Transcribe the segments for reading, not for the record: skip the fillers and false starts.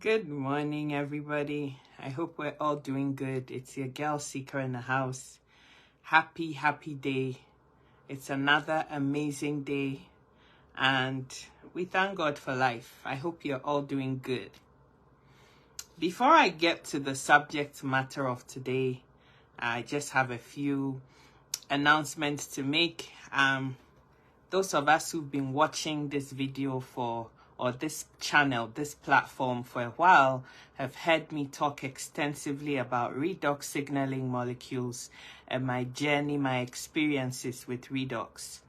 Good morning, everybody. I hope we're all doing good. It's your girl Seeker in the house. Happy day. It's another amazing day, and we thank God for life. I hope you're all doing good. Before I get to the subject matter of today, I just have a few announcements to make. Those of us who've been watching this video or this channel, this platform for a while, have heard me talk extensively about redox signaling molecules and my journey, my experiences with redox.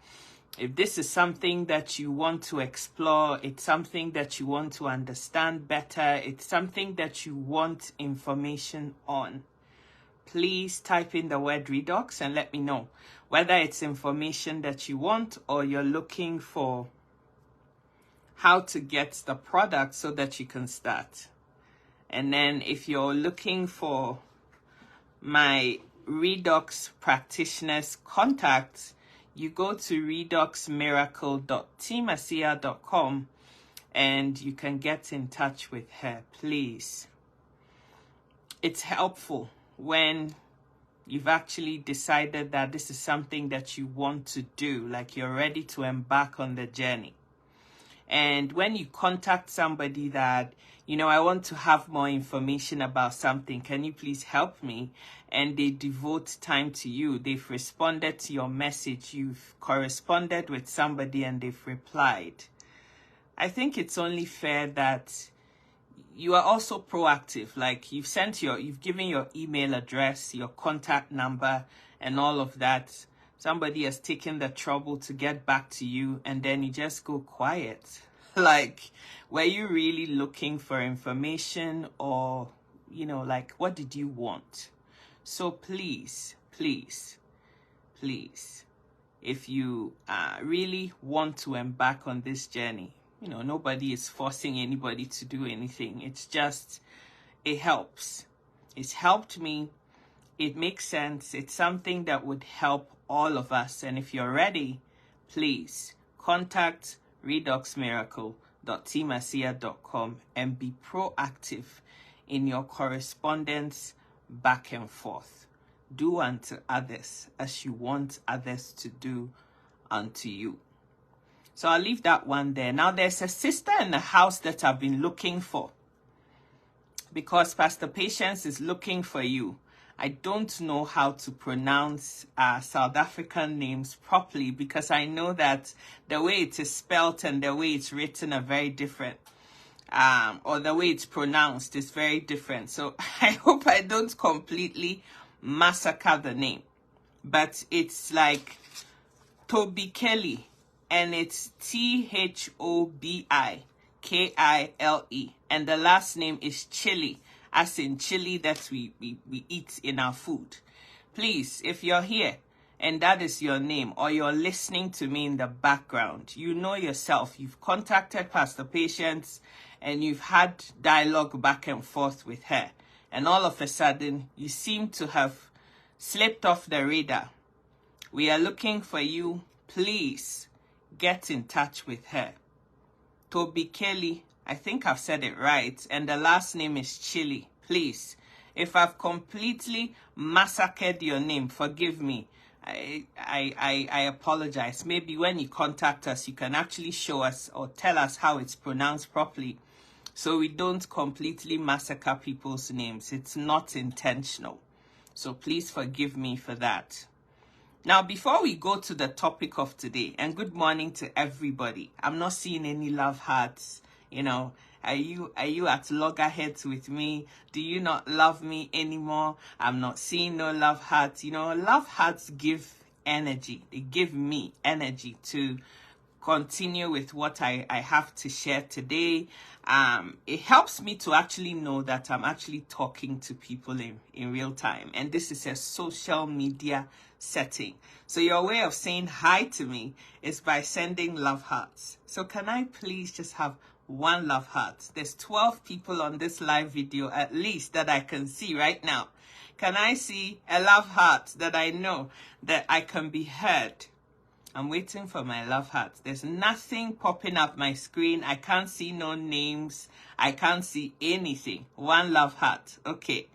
If this is something that you want to explore, it's something that you want to understand better, it's something that you want information on, please type in the word redox and let me know whether it's information that you want or you're looking for how to get the product so that you can start. And then if you're looking for my Redox practitioner's contact, you go to redoxmiracle.teamasia.com and you can get in touch with her, please. It's helpful when you've actually decided that this is something that you want to do, like you're ready to embark on the journey. And when you contact somebody that, I want to have more information about something, can you please help me? And they devote time to you. They've responded to your message. You've corresponded with somebody and they've replied. I think it's only fair that you are also proactive. Like you've given your email address, your contact number, and all of that. Somebody has taken the trouble to get back to you, and then you just go quiet. Like, were you really looking for information, or, what did you want? So please, if you really want to embark on this journey, nobody is forcing anybody to do anything. It's just, it helps. It's helped me. It makes sense. It's something that would help all of us. And if you're ready, please contact redoxmiracle.teamasia.com and be proactive in your correspondence back and forth. Do unto others as you want others to do unto you. So I'll leave that one there. Now there's a sister in the house that I've been looking for, because Pastor Patience is looking for you. I don't know how to pronounce South African names properly, because I know that the way it is spelt and the way it's written are very different. Or the way it's pronounced is very different. So I hope I don't completely massacre the name. But it's like Toby Kelly, and it's THOBIKILE. And the last name is Chili, as in chili that we eat in our food. Please, if you're here and that is your name, or you're listening to me in the background, you know yourself. You've contacted Pastor Patience and you've had dialogue back and forth with her. And all of a sudden, you seem to have slipped off the radar. We are looking for you. Please get in touch with her. Toby Kelly, I think I've said it right, and the last name is Chili. Please, if I've completely massacred your name, forgive me. I apologize. Maybe when you contact us, you can actually show us or tell us how it's pronounced properly, so we don't completely massacre people's names. It's not intentional. So please forgive me for that. Now, before we go to the topic of today, and good morning to everybody. I'm not seeing any love hearts. Are you at loggerheads with me? Do you not love me anymore? I'm not seeing no love hearts. Love hearts give energy. They give me energy to continue with what I have to share today. It helps me to actually know that I'm actually talking to people in real time. And this is a social media setting. So your way of saying hi to me is by sending love hearts. So can I please just have one love heart? There's 12 people on this live video at least that I can see right now. Can I see a love heart that I know that I can be heard? I'm waiting for my love heart. There's nothing popping up my screen. I can't see no names. I can't see anything. One love heart. Okay.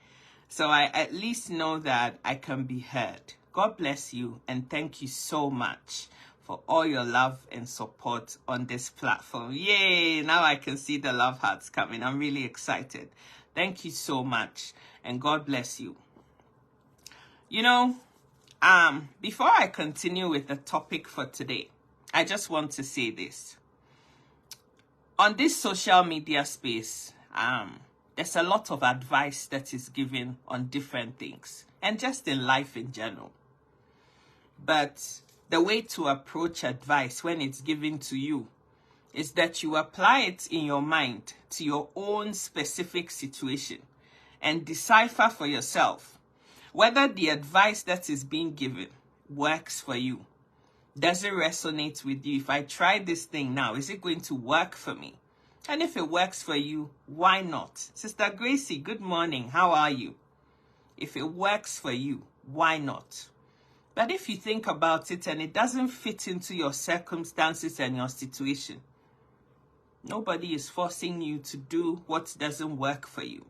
So I at least know that I can be heard. God bless you and thank you so much for all your love and support on this platform. Yay! Now I can see the love hearts coming. I'm really excited. Thank you so much and God bless you. You know, before I continue with the topic for today, I just want to say this. On this social media space, there's a lot of advice that is given on different things and just in life in general. But the way to approach advice when it's given to you is that you apply it in your mind to your own specific situation and decipher for yourself whether the advice that is being given works for you. Does it resonate with you? If I try this thing now, is it going to work for me? And if it works for you, why not? Sister Gracie, good morning. How are you? If it works for you, why not? But if you think about it and it doesn't fit into your circumstances and your situation, nobody is forcing you to do what doesn't work for you.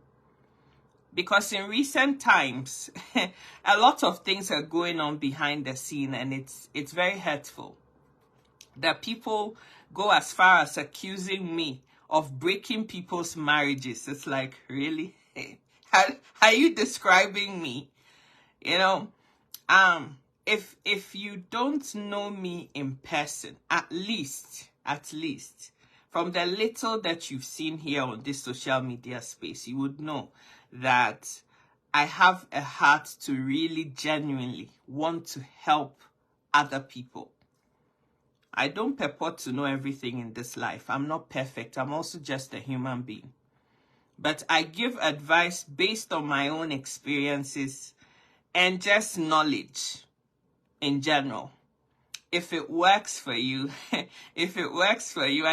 Because in recent times, a lot of things are going on behind the scene and it's very hurtful. That people go as far as accusing me of breaking people's marriages. It's like, really? Are you describing me? You know, if you don't know me in person, at least, from the little that you've seen here on this social media space, you would know that I have a heart to really genuinely want to help other people. I don't purport to know everything in this life. I'm not perfect. I'm also just a human being. But I give advice based on my own experiences and just knowledge in general. If it works for you, I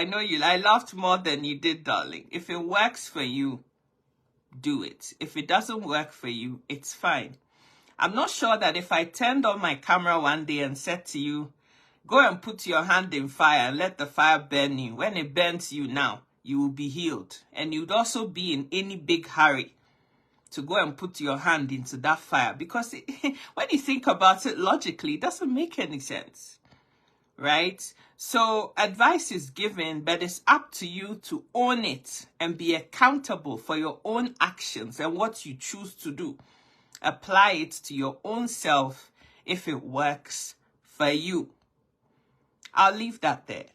know I laughed more than you did, darling. If it works for you, do it. If it doesn't work for you, it's fine. I'm not sure that if I turned on my camera one day and said to you, go and put your hand in fire and let the fire burn you. When it burns you now, you will be healed. And you'd also be in any big hurry to go and put your hand into that fire. Because when you think about it logically, it doesn't make any sense. Right? So advice is given, but it's up to you to own it and be accountable for your own actions and what you choose to do. Apply it to your own self if it works for you. I'll leave that there.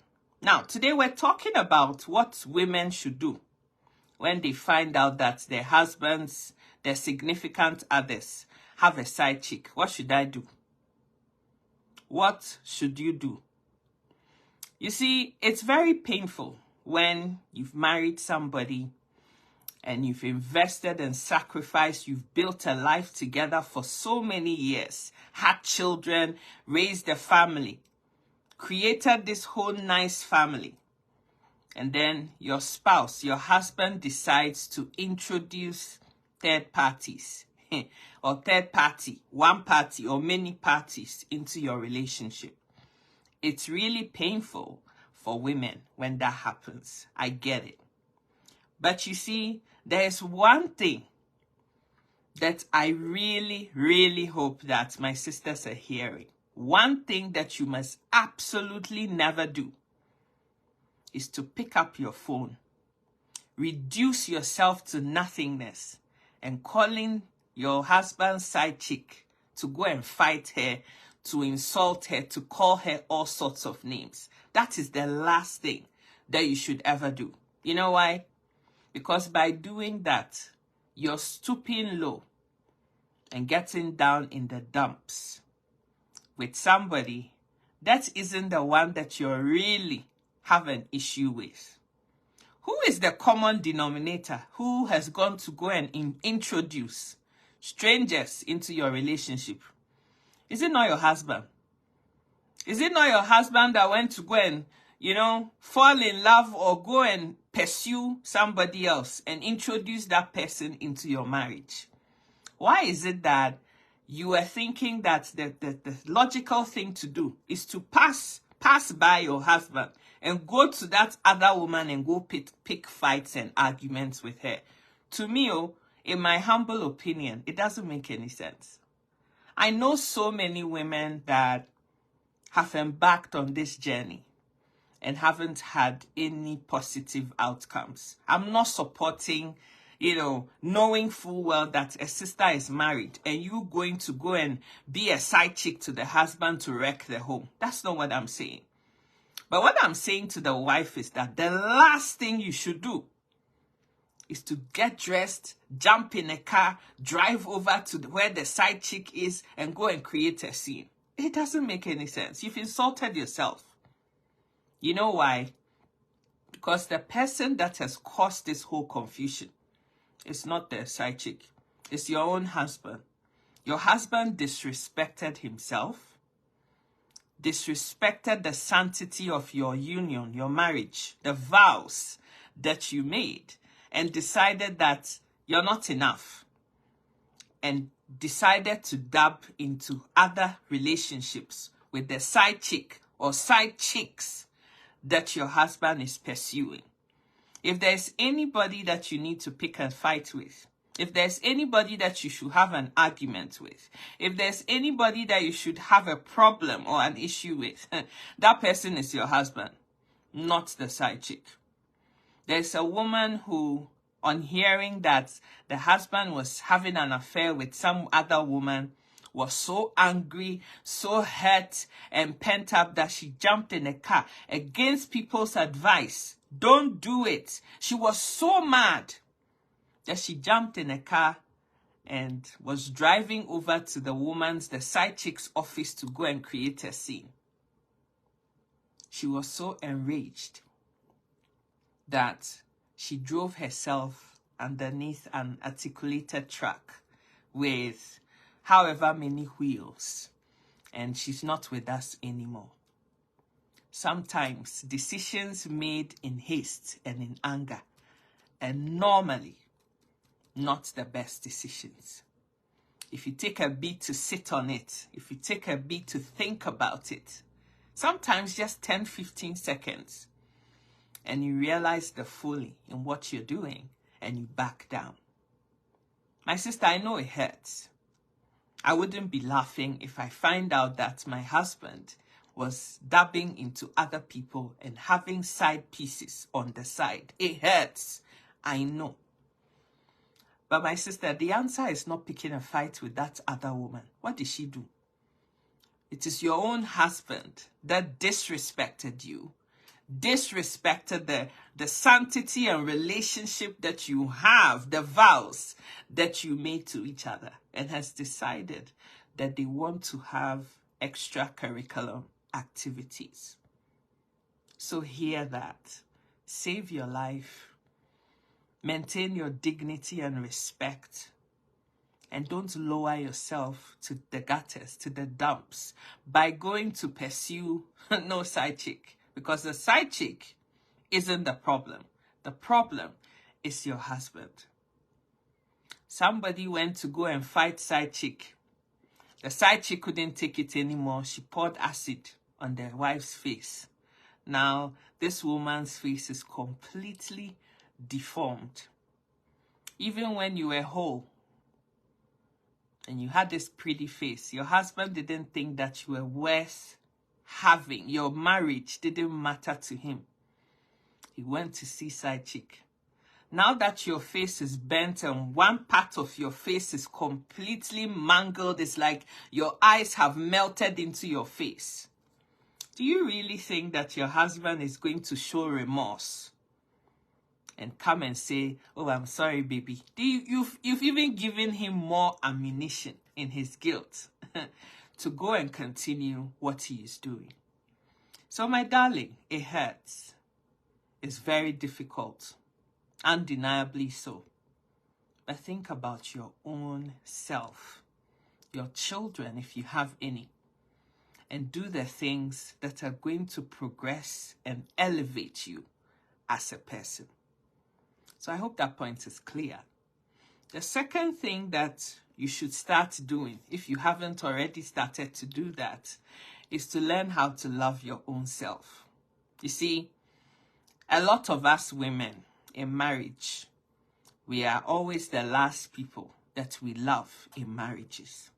Now, today we're talking about what women should do when they find out that their husbands, their significant others, have a side chick. What should I do? What should you do? You see, it's very painful when you've married somebody and you've invested and sacrificed, you've built a life together for so many years, had children, raised a family, created this whole nice family. And then your spouse, your husband decides to introduce third parties or third party, one party or many parties into your relationship. It's really painful for women when that happens. I get it. But you see, there's one thing that I really, really hope that my sisters are hearing. One thing that you must absolutely never do is to pick up your phone, reduce yourself to nothingness, and calling your husband's side chick to go and fight her, to insult her, to call her all sorts of names. That is the last thing that you should ever do. You know why? Because by doing that, you're stooping low and getting down in the dumps with somebody that isn't the one that you really have an issue with. Who is the common denominator who has gone to go and introduce strangers into your relationship? Is it not your husband? Is it not your husband that went to go and, fall in love or go and pursue somebody else and introduce that person into your marriage? Why is it that you were thinking that the logical thing to do is to pass by your husband and go to that other woman and go pick fights and arguments with her. To me, in my humble opinion, it doesn't make any sense. I know so many women that have embarked on this journey and haven't had any positive outcomes. I'm not supporting, knowing full well that a sister is married and you going to go and be a side chick to the husband to wreck the home. That's not what I'm saying. But what I'm saying to the wife is that the last thing you should do is to get dressed, jump in a car, drive over to where the side chick is and go and create a scene. It doesn't make any sense. You've insulted yourself. You know why? Because the person that has caused this whole confusion is not the side chick. It's your own husband. Your husband disrespected himself, disrespected the sanctity of your union, your marriage, the vows that you made, and decided that you're not enough, and decided to dab into other relationships with the side chick or side chicks that your husband is pursuing. If there's anybody that you need to pick a fight with, if there's anybody that you should have an argument with, if there's anybody that you should have a problem or an issue with, that person is your husband, not the side chick. There's a woman who, on hearing that the husband was having an affair with some other woman, was so angry, so hurt and pent up that she jumped in a car against people's advice. Don't do it. She was so mad that she jumped in a car and was driving over to the side chick's office to go and create a scene. She was so enraged that she drove herself underneath an articulated truck with however many wheels, and she's not with us anymore. Sometimes decisions made in haste and in anger are normally not the best decisions. If you take a beat to sit on it, if you take a beat to think about it, sometimes just 10-15 seconds, and you realize the folly in what you're doing, and you back down. My sister, I know it hurts. I wouldn't be laughing if I find out that my husband was dabbing into other people and having side pieces on the side. It hurts. I know. But my sister, the answer is not picking a fight with that other woman. What did she do? It is your own husband that disrespected you, disrespected the sanctity and relationship that you have, the vows that you made to each other, and has decided that they want to have extracurricular activities. So hear that. Save your life. Maintain your dignity and respect. And don't lower yourself to the gutters, to the dumps, by going to pursue no side chick. Because the side chick isn't the problem. The problem is your husband. Somebody went to go and fight side chick. The side chick couldn't take it anymore. She poured acid on their wife's face. Now, this woman's face is completely deformed. Even when you were whole and you had this pretty face, your husband didn't think that you were worth having. Your marriage didn't matter to him. He went to see side chick. Now that your face is bent and one part of your face is completely mangled, it's like your eyes have melted into your face. Do you really think that your husband is going to show remorse and come and say, "Oh, I'm sorry, baby"? You've even given him more ammunition in his guilt to go and continue what he is doing. So, my darling, it hurts. It's very difficult, undeniably so. But think about your own self, your children, if you have any, and do the things that are going to progress and elevate you as a person. So I hope that point is clear. The second thing that you should start doing, if you haven't already started to do that, is to learn how to love your own self. You see, a lot of us women in marriage, we are always the last people that we love in marriages.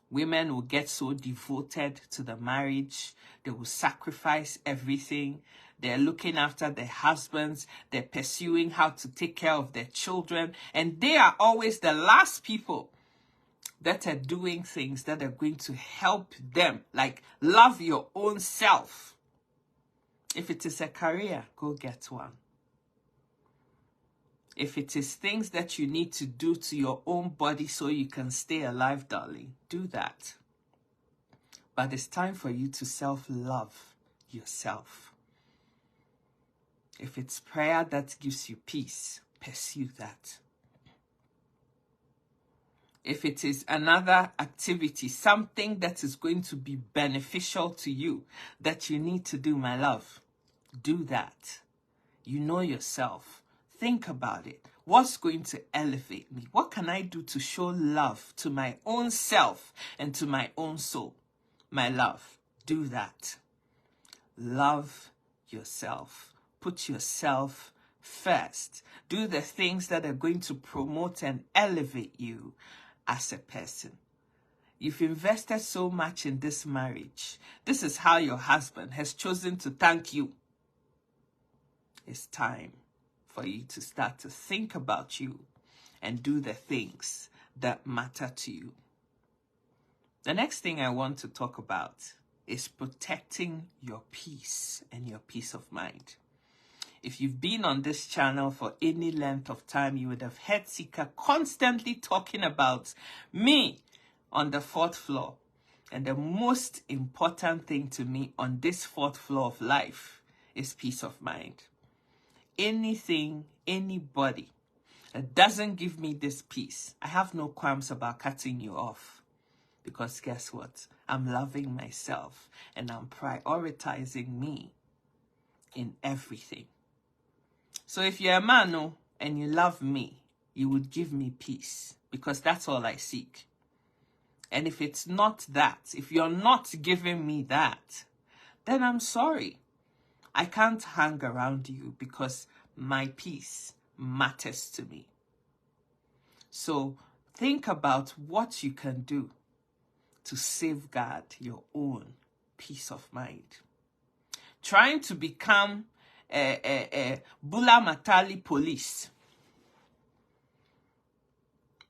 Women will get so devoted to the marriage, they will sacrifice everything. They're looking after their husbands, they're pursuing how to take care of their children, and they are always the last people that are doing things that are going to help them. Like, love your own self. If it is a career, go get one. If it is things that you need to do to your own body so you can stay alive, darling, do that. But it's time for you to self-love yourself. If it's prayer that gives you peace, pursue that. If it is another activity, something that is going to be beneficial to you, that you need to do, my love, do that. You know yourself. Think about it. What's going to elevate me? What can I do to show love to my own self and to my own soul? My love, do that. Love yourself. Put yourself first. Do the things that are going to promote and elevate you as a person. You've invested so much in this marriage. This is how your husband has chosen to thank you. It's time for you to start to think about you and do the things that matter to you. The next thing I want to talk about is protecting your peace and your peace of mind. If you've been on this channel for any length of time, you would have heard Sika constantly talking about me on the 4th floor. And the most important thing to me on this 4th floor of life is peace of mind. Anything, anybody that doesn't give me this peace, I have no qualms about cutting you off. Because guess what? I'm loving myself and I'm prioritizing me in everything. So if you're a man and you love me, you would give me peace, because that's all I seek. And if it's not that, if you're not giving me that, then I'm sorry. I can't hang around you, because my peace matters to me. So think about what you can do to safeguard your own peace of mind. Trying to become a Bula Matali police.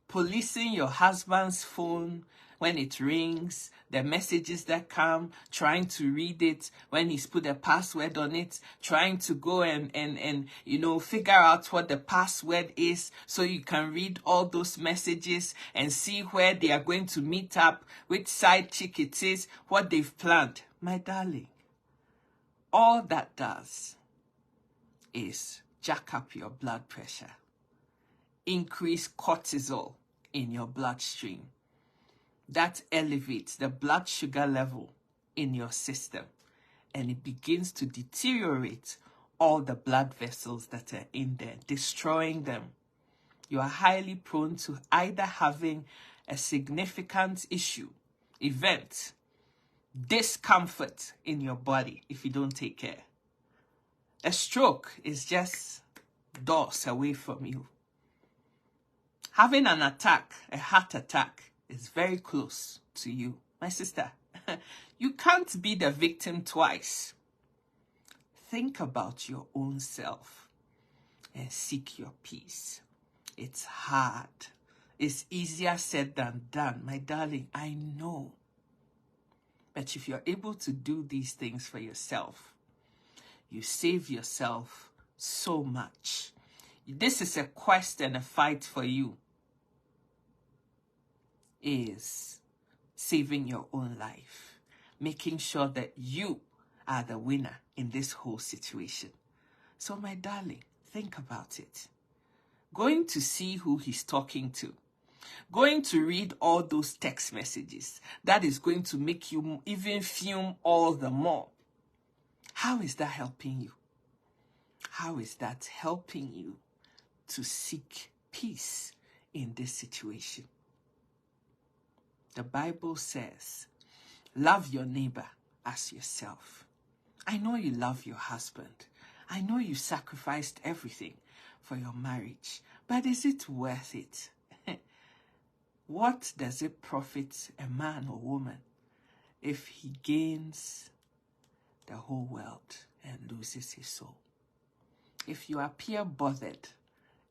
Policing your husband's phone when it rings, the messages that come, trying to read it when he's put a password on it, trying to go and figure out what the password is so you can read all those messages and see where they are going to meet up, which side chick it is, what they've planned. My darling, all that does is jack up your blood pressure, increase cortisol in your bloodstream. That elevates the blood sugar level in your system, and it begins to deteriorate all the blood vessels that are in there, destroying them. You are highly prone to either having a significant issue, event, discomfort in your body if you don't take care. A stroke is just doors away from you. Having an attack, a heart attack, is very close to you. My sister, you can't be the victim twice. Think about your own self and seek your peace. It's hard. It's easier said than done. My darling, I know. But if you're able to do these things for yourself, you save yourself so much. This is a quest and a fight for you. Is saving your own life, making sure that you are the winner in this whole situation. So my darling, think about it. Going to see who he's talking to, going to read all those text messages, that is going to make you even fume all the more. How is that helping you? How is that helping you to seek peace in this situation? The Bible says, love your neighbor as yourself. I know you love your husband. I know you sacrificed everything for your marriage, but is it worth it? What does it profit a man or woman if he gains the whole world and loses his soul? If you appear bothered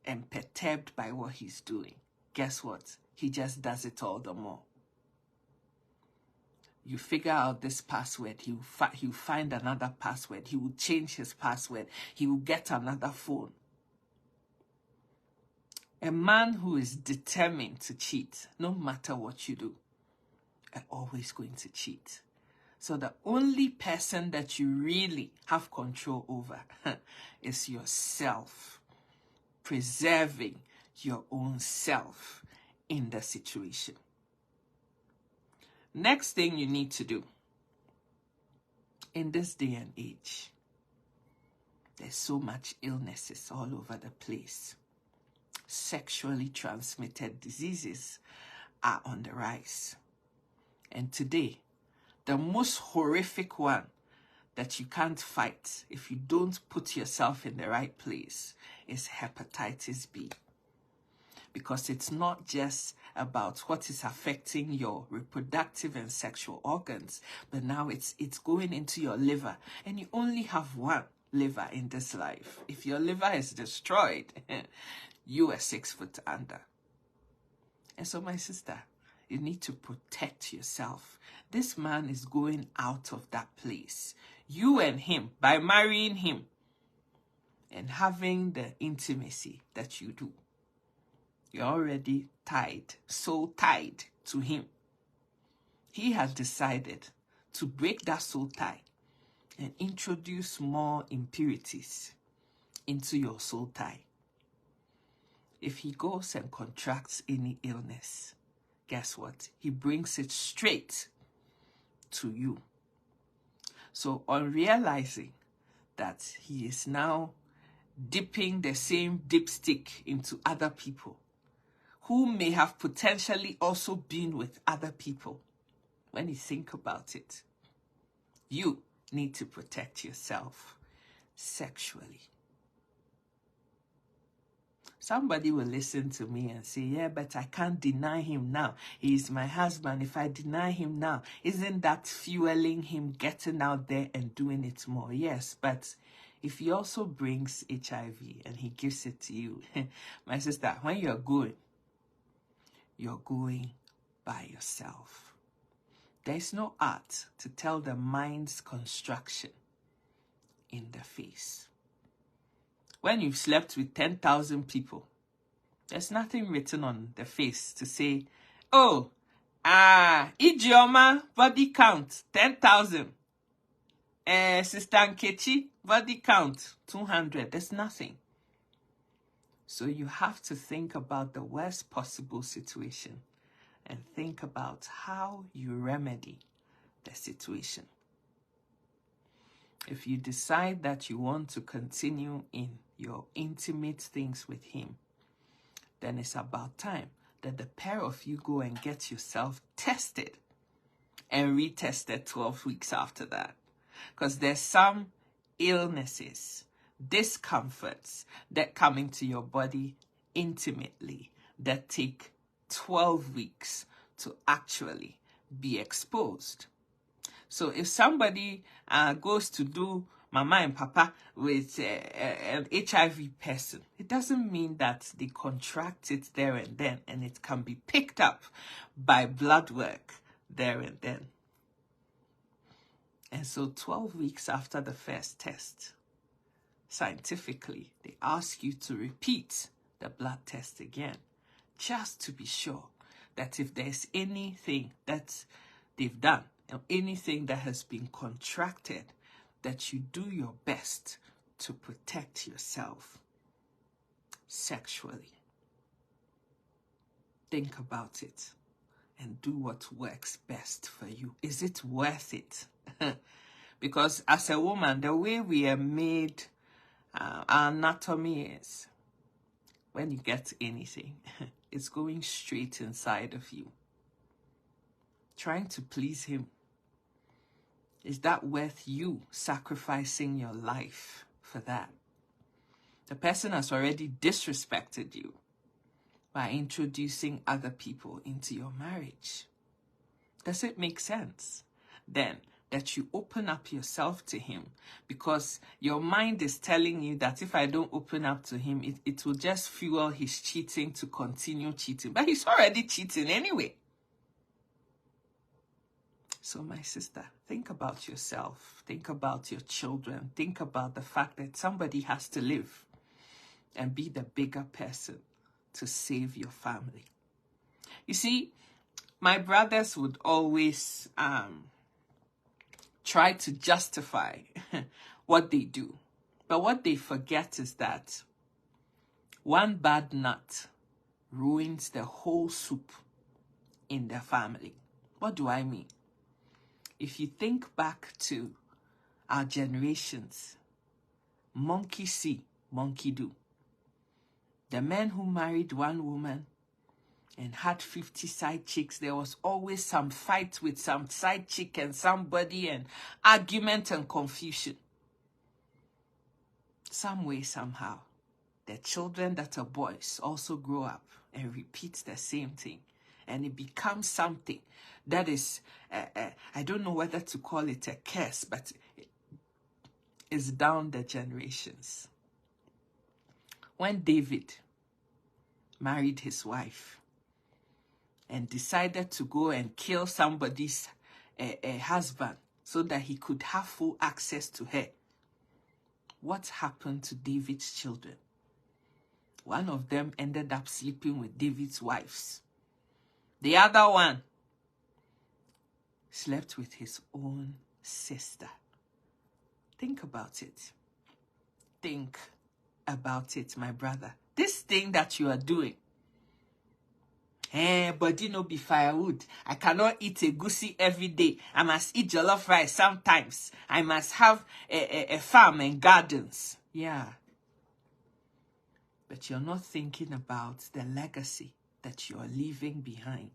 and perturbed by what he's doing, guess what? He just does it all the more. You figure out this password, he'll find another password. He will change his password. He will get another phone. A man who is determined to cheat, no matter what you do, are always going to cheat. So the only person that you really have control over is yourself. Preserving your own self in the situation. Next thing you need to do in this day and age, there's so much illnesses all over the place. Sexually transmitted diseases are on the rise. And today, the most horrific one that you can't fight if you don't put yourself in the right place is hepatitis B. Because it's not just about what is affecting your reproductive and sexual organs, but now it's going into your liver. And you only have one liver in this life. If your liver is destroyed, you are 6 foot under. And so, my sister, you need to protect yourself. This man is going out of that place. You and him, by marrying him and having the intimacy that you do, you're already tied, so tied to him. He has decided to break that soul tie and introduce more impurities into your soul tie. If he goes and contracts any illness, guess what? He brings it straight to you. So on realizing that he is now dipping the same dipstick into other people, who may have potentially also been with other people, when you think about it, you need to protect yourself sexually. Somebody will listen to me and say, yeah, but I can't deny him now. He is my husband. If I deny him now, isn't that fueling him getting out there and doing it more? Yes, but if he also brings HIV and he gives it to you, my sister, when you're going by yourself. There is no art to tell the mind's construction in the face. When you've slept with 10,000 people, there's nothing written on the face to say, oh, Ijeoma, body count, 10,000. Sister Nkechi, body count, 200. There's nothing. So you have to think about the worst possible situation and think about how you remedy the situation. If you decide that you want to continue in your intimate things with him, then it's about time that the pair of you go and get yourself tested and retested 12 weeks after that. Because there's some illnesses, discomforts that come into your body intimately that take 12 weeks to actually be exposed. So if somebody goes to do mama and papa with an HIV person, it doesn't mean that they contract it there and then, and it can be picked up by blood work there and then. And so 12 weeks after the first test, scientifically, they ask you to repeat the blood test again, just to be sure that if there's anything that they've done, or anything that has been contracted, that you do your best to protect yourself sexually. Think about it and do what works best for you. Is it worth it? Because as a woman, the way we are made, our anatomy is, when you get anything, it's going straight inside of you. trying to please him? Is that worth you sacrificing your life for that? The person has already disrespected you by introducing other people into your marriage. Does it make sense then that you open up yourself to him? Because your mind is telling you that if I don't open up to him, it will just fuel his cheating to continue cheating. But he's already cheating anyway. So my sister, think about yourself. Think about your children. Think about the fact that somebody has to live and be the bigger person to save your family. You see, my brothers would always try to justify what they do. But what they forget is that one bad nut ruins the whole soup in their family. What do I mean? If you think back to our generations, monkey see, monkey do. The men who married one woman and had 50 side chicks, there was always some fight with some side chick and somebody, and argument and confusion. Some way, somehow, the children that are boys also grow up and repeat the same thing. And it becomes something that is, I don't know whether to call it a curse, but it's down the generations. When David married his wife and decided to go and kill somebody's husband so that he could have full access to her, what happened to David's children? One of them ended up sleeping with David's wives. The other one slept with his own sister. Think about it. Think about it, my brother. This thing that you are doing, body no be firewood. I cannot eat a goosey every day. I must eat jollof rice sometimes. I must have a farm and gardens. Yeah. But you're not thinking about the legacy that you're leaving behind.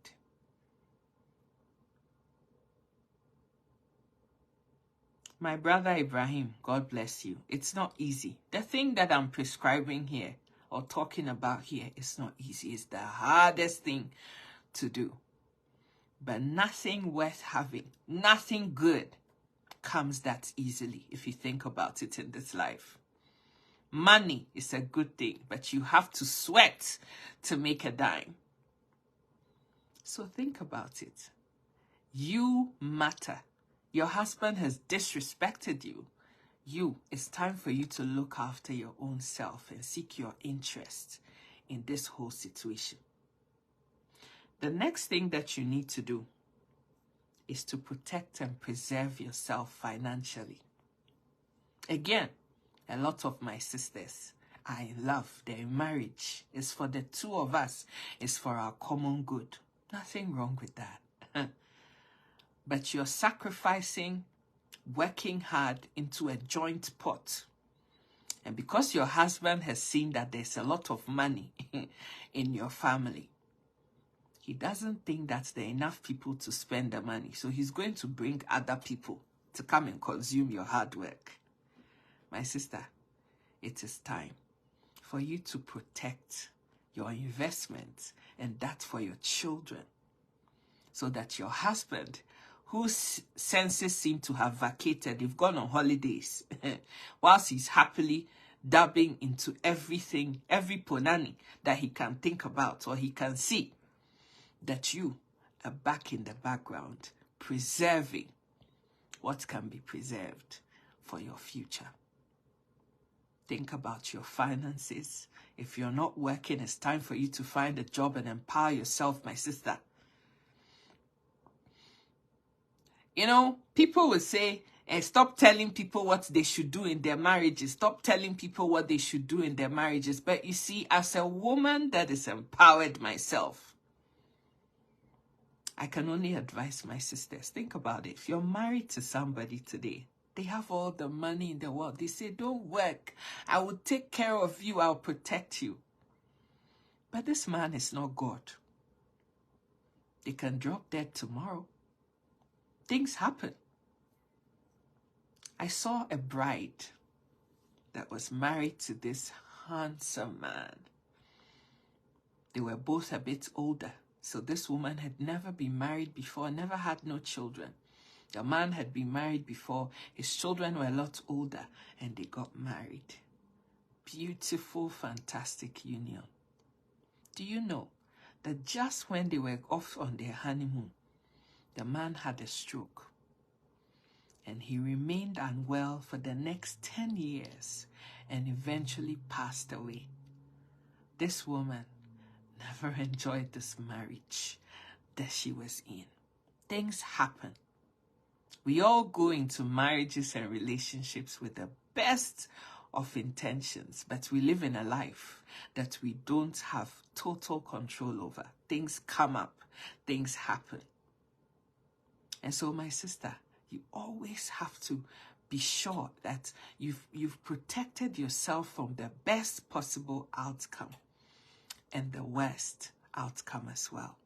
My brother Ibrahim, God bless you. It's not easy. The thing that I'm prescribing here or talking about here is not easy. It's the hardest thing to do. But nothing worth having, nothing good comes that easily if you think about it in this life. Money is a good thing, but you have to sweat to make a dime. So think about it. You matter. Your husband has disrespected you. It's time for you to look after your own self and seek your interest in this whole situation. The next thing that you need to do is to protect and preserve yourself financially. Again, a lot of my sisters are in love. They're in marriage. It's for the two of us. It's for our common good. Nothing wrong with that. But you're sacrificing working hard into a joint pot. And because your husband has seen that there's a lot of money in your family, he doesn't think that there are enough people to spend the money. So he's going to bring other people to come and consume your hard work. My sister, it is time for you to protect your investment and that for your children, so that your husband, whose senses seem to have vacated, they've gone on holidays, whilst he's happily dabbing into everything, every punani that he can think about or he can see, that you are back in the background, preserving what can be preserved for your future. Think about your finances. If you're not working, it's time for you to find a job and empower yourself, my sister. You know, people will say, stop telling people what they should do in their marriages. Stop telling people what they should do in their marriages. But you see, as a woman that is empowered myself, I can only advise my sisters. Think about it. If you're married to somebody today, they have all the money in the world. They say, don't work. I will take care of you. I'll protect you. But this man is not God. They can drop dead tomorrow. Things happen. I saw a bride that was married to this handsome man. They were both a bit older. So this woman had never been married before, never had no children. The man had been married before. His children were a lot older and they got married. Beautiful, fantastic union. Do you know that just when they were off on their honeymoon, the man had a stroke and he remained unwell for the next 10 years and eventually passed away. This woman never enjoyed this marriage that she was in. Things happen. We all go into marriages and relationships with the best of intentions, but we live in a life that we don't have total control over. Things come up, things happen. And so, my sister, you always have to be sure that you've protected yourself from the best possible outcome and the worst outcome as well.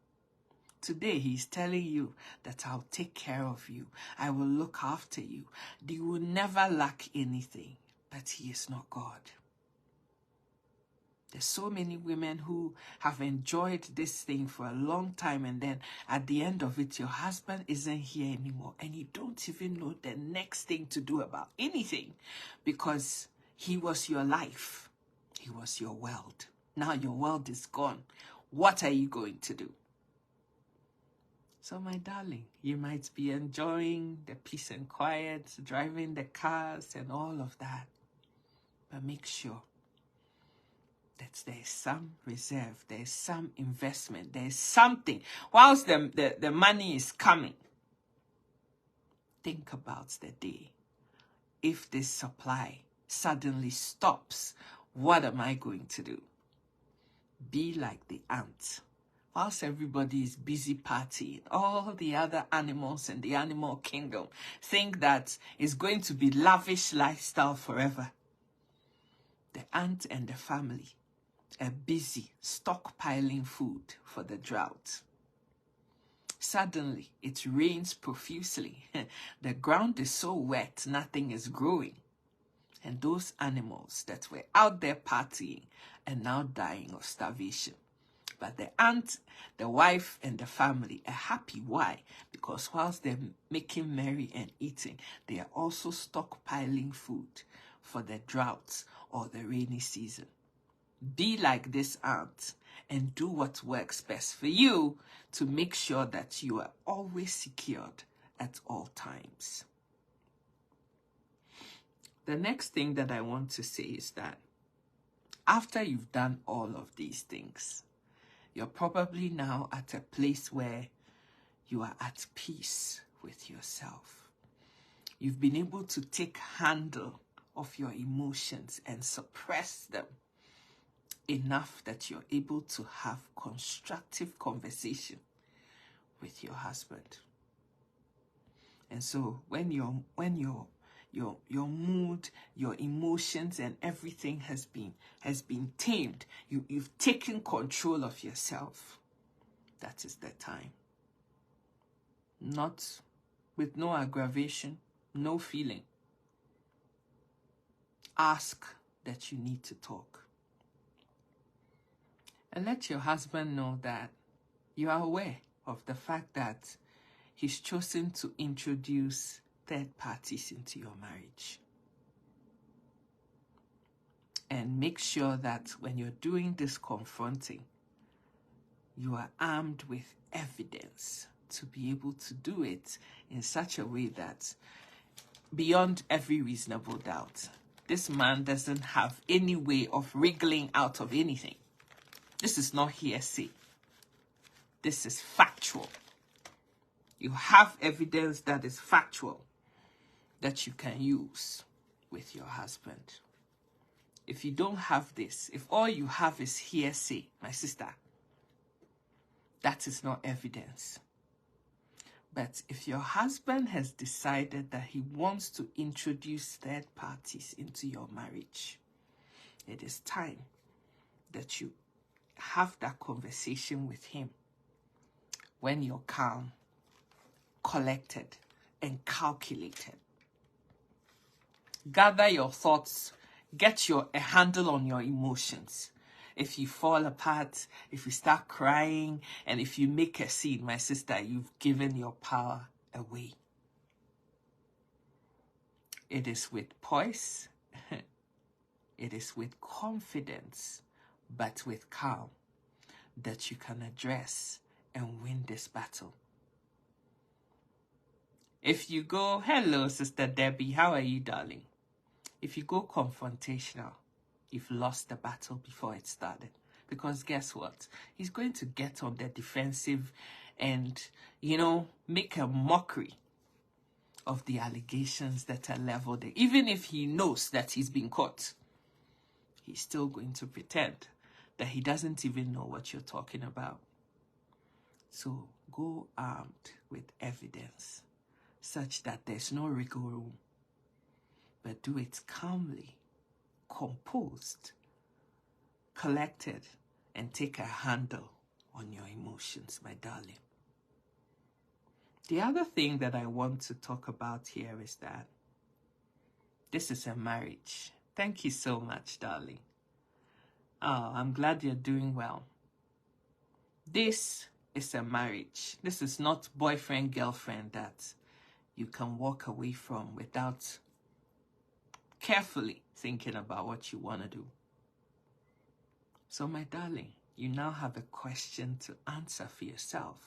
Today, he's telling you that I'll take care of you. I will look after you. You will never lack anything. But he is not God. There's so many women who have enjoyed this thing for a long time, and then at the end of it, your husband isn't here anymore, and you don't even know the next thing to do about anything because he was your life. He was your world. Now your world is gone. What are you going to do? So, my darling, you might be enjoying the peace and quiet, driving the cars and all of that. But make sure that there is some reserve, there is some investment, there is something. Whilst the money is coming, think about the day. If this supply suddenly stops, what am I going to do? Be like the ant. Whilst everybody is busy partying, all the other animals in the animal kingdom think that it's going to be lavish lifestyle forever. The ant and the family are busy stockpiling food for the drought. Suddenly, it rains profusely. The ground is so wet, nothing is growing. And those animals that were out there partying are now dying of starvation. But the ant, the wife, and the family are happy. Why? Because whilst they're making merry and eating, they are also stockpiling food for the droughts or the rainy season. Be like this ant and do what works best for you to make sure that you are always secured at all times. The next thing that I want to say is that after you've done all of these things, you're probably now at a place where you are at peace with yourself. You've been able to take handle of your emotions and suppress them enough that you're able to have constructive conversation with your husband. And so when your mood, your emotions and everything has been tamed, you've taken control of yourself, that is the time. Not with no aggravation, no feeling. Ask that you need to talk. And let your husband know that you are aware of the fact that he's chosen to introduce third parties into your marriage. And make sure that when you're doing this confronting, you are armed with evidence to be able to do it in such a way that beyond every reasonable doubt, this man doesn't have any way of wriggling out of anything. This is not hearsay. This is factual. You have evidence that is factual that you can use with your husband. If you don't have this, if all you have is hearsay, my sister, that is not evidence. But if your husband has decided that he wants to introduce third parties into your marriage, it is time that you have that conversation with him when you're calm, collected, and calculated. Gather your thoughts, get a handle on your emotions. If you fall apart, if you start crying, and if you make a scene, my sister, you've given your power away. It is with poise, it is with confidence, but with calm that you can address and win this battle. If you go, hello, Sister Debbie, how are you, darling? If you go confrontational, you've lost the battle before it started. Because guess what? He's going to get on the defensive and, make a mockery of the allegations that are leveled. Even if he knows that he's been caught, he's still going to pretend that he doesn't even know what you're talking about. So go armed with evidence such that there's no wiggle room, but do it calmly, composed, collected, and take a handle on your emotions, my darling. The other thing that I want to talk about here is that this is a marriage. Thank you so much, darling. Oh, I'm glad you're doing well. This is a marriage. This is not boyfriend, girlfriend that you can walk away from without carefully thinking about what you want to do. So, my darling, you now have a question to answer for yourself.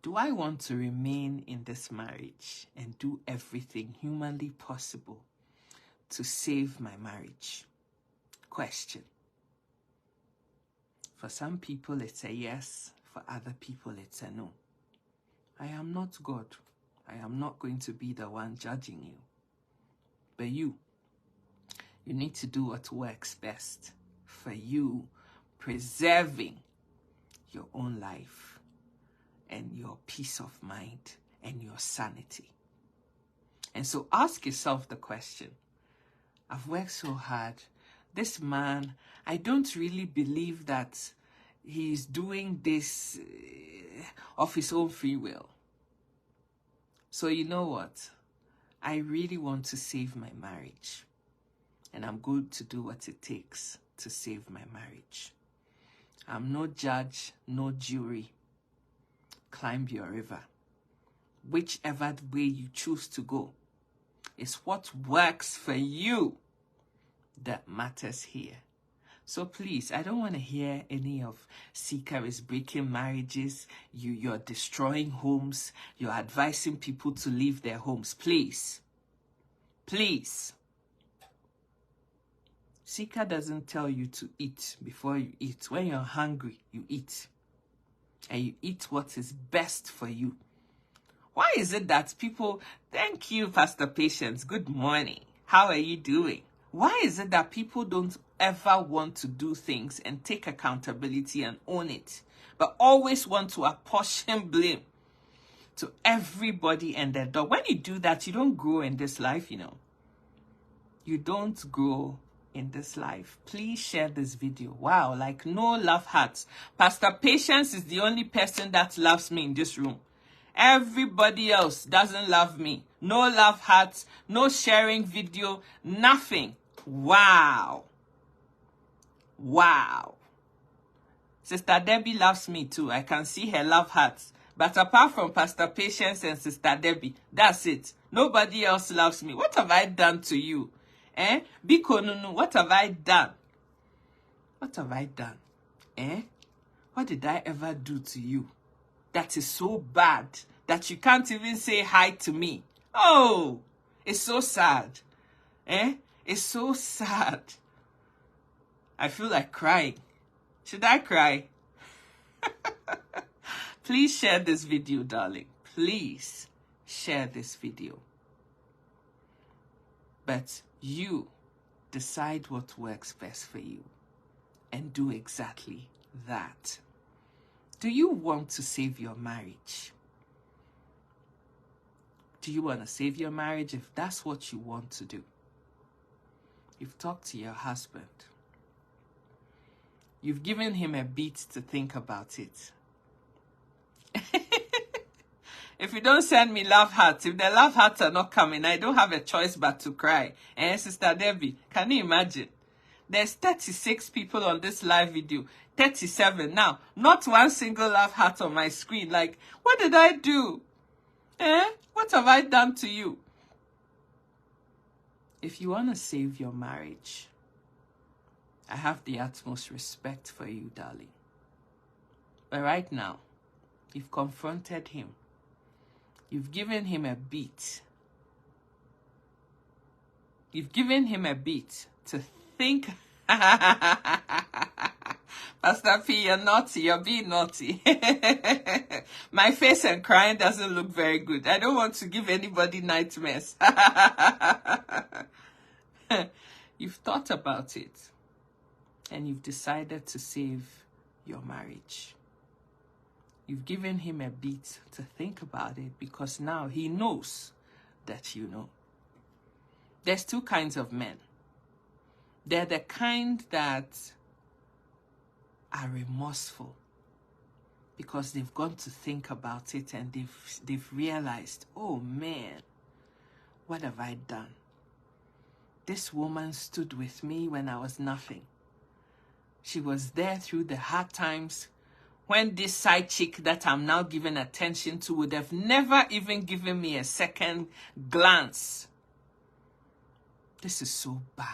Do I want to remain in this marriage and do everything humanly possible to save my marriage? Question. For some people, it's a yes. For other people, it's a no. I am not God. I am not going to be the one judging you. But you need to do what works best for you, preserving your own life and your peace of mind and your sanity. And so ask yourself the question, I've worked so hard. This man, I don't really believe that he's doing this of his own free will. So you know what? I really want to save my marriage. And I'm going to do what it takes to save my marriage. I'm no judge, no jury. Climb your river. Whichever way you choose to go is what works for you that matters here. So please, I don't want to hear any of Sika is breaking marriages, you're destroying homes, you're advising people to leave their homes. Please. Please. Sika doesn't tell you to eat before you eat. When you're hungry, you eat. And you eat what is best for you. Why is it that people... Thank you, Pastor Patience. Good morning. How are you doing? Why is it that people don't ever want to do things and take accountability and own it, but always want to apportion blame to everybody and their dog? When you do that, you don't grow in this life, You don't grow in this life. Please share this video. Wow, like no love hearts. Pastor Patience is the only person that loves me in this room. Everybody else doesn't love me. No love hearts, no sharing video, nothing. Wow. Wow. Sister Debbie loves me too. I can see her love hearts. But apart from Pastor Patience and Sister Debbie, that's it. Nobody else loves me. What have I done to you? Biko Nunu, what have I done? What have I done? What did I ever do to you that is so bad that you can't even say hi to me? Oh, it's so sad. It's so sad. I feel like crying. Should I cry? Please share this video, darling. Please share this video. But you decide what works best for you and do exactly that. Do you want to save your marriage? Do you want to save your marriage? If that's what you want to do, you've talked to your husband. You've given him a beat to think about it. If you don't send me love hearts, if the love hearts are not coming, I don't have a choice but to cry. And Sister Debbie, can you imagine? There's 36 people on this live video. 37 now. Not one single love heart on my screen. Like, what did I do? What have I done to you? If you want to save your marriage, I have the utmost respect for you, darling. But right now, you've confronted him. You've given him a beat. You've given him a beat to think. Pastor P, you're naughty. You're being naughty. My face and crying doesn't look very good. I don't want to give anybody nightmares. You've thought about it. And you've decided to save your marriage. You've given him a beat to think about it because now he knows that you know. There's two kinds of men. They're the kind that are remorseful because they've gone to think about it and they've realized, oh man, what have I done? This woman stood with me when I was nothing. She was there through the hard times when this side chick that I'm now giving attention to would have never even given me a second glance. This is so bad.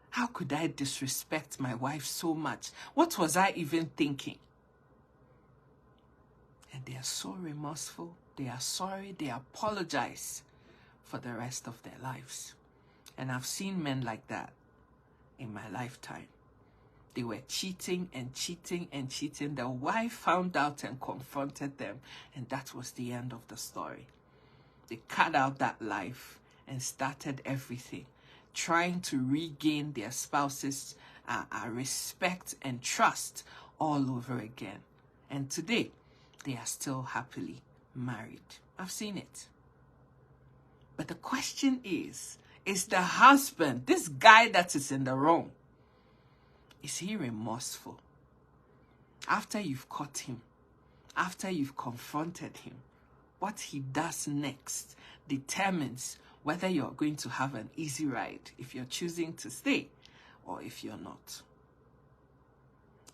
How could I disrespect my wife so much? What was I even thinking? And they are so remorseful. They are sorry. They apologize for the rest of their lives. And I've seen men like that in my lifetime. They were cheating and cheating and cheating. The wife found out and confronted them. And that was the end of the story. They cut out that life and started everything, trying to regain their spouse's respect and trust all over again. And today, they are still happily married. I've seen it. But the question is the husband, this guy that is in the wrong, is he remorseful? After you've caught him, after you've confronted him, what he does next determines whether you're going to have an easy ride, if you're choosing to stay or if you're not.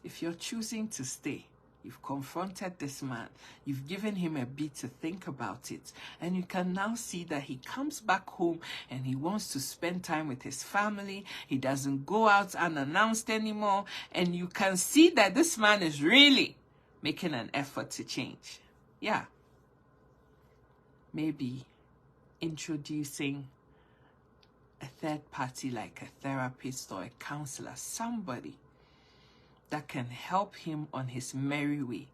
If you're choosing to stay, you've confronted this man, you've given him a bit to think about it, and you can now see that he comes back home and he wants to spend time with his family. He doesn't go out unannounced anymore, and you can see that this man is really making an effort to change. Yeah. Maybe introducing a third party like a therapist or a counselor, somebody that can help him on his merry way,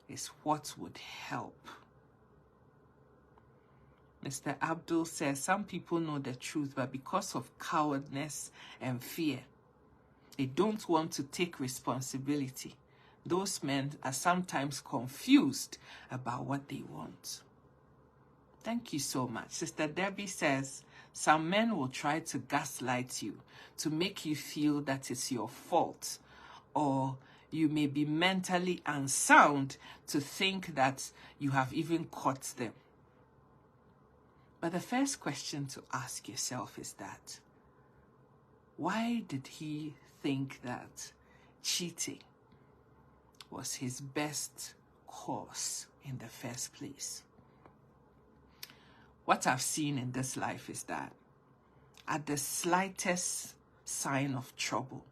is what would help. Mr. Abdul says some people know the truth, but because of cowardness and fear, they don't want to take responsibility. Those men are sometimes confused about what they want. Thank you so much. Sister Debbie says, some men will try to gaslight you to make you feel that it's your fault, or you may be mentally unsound to think that you have even caught them. But the first question to ask yourself is that, why did he think that cheating was his best course in the first place? What I've seen in this life is that at the slightest sign of trouble,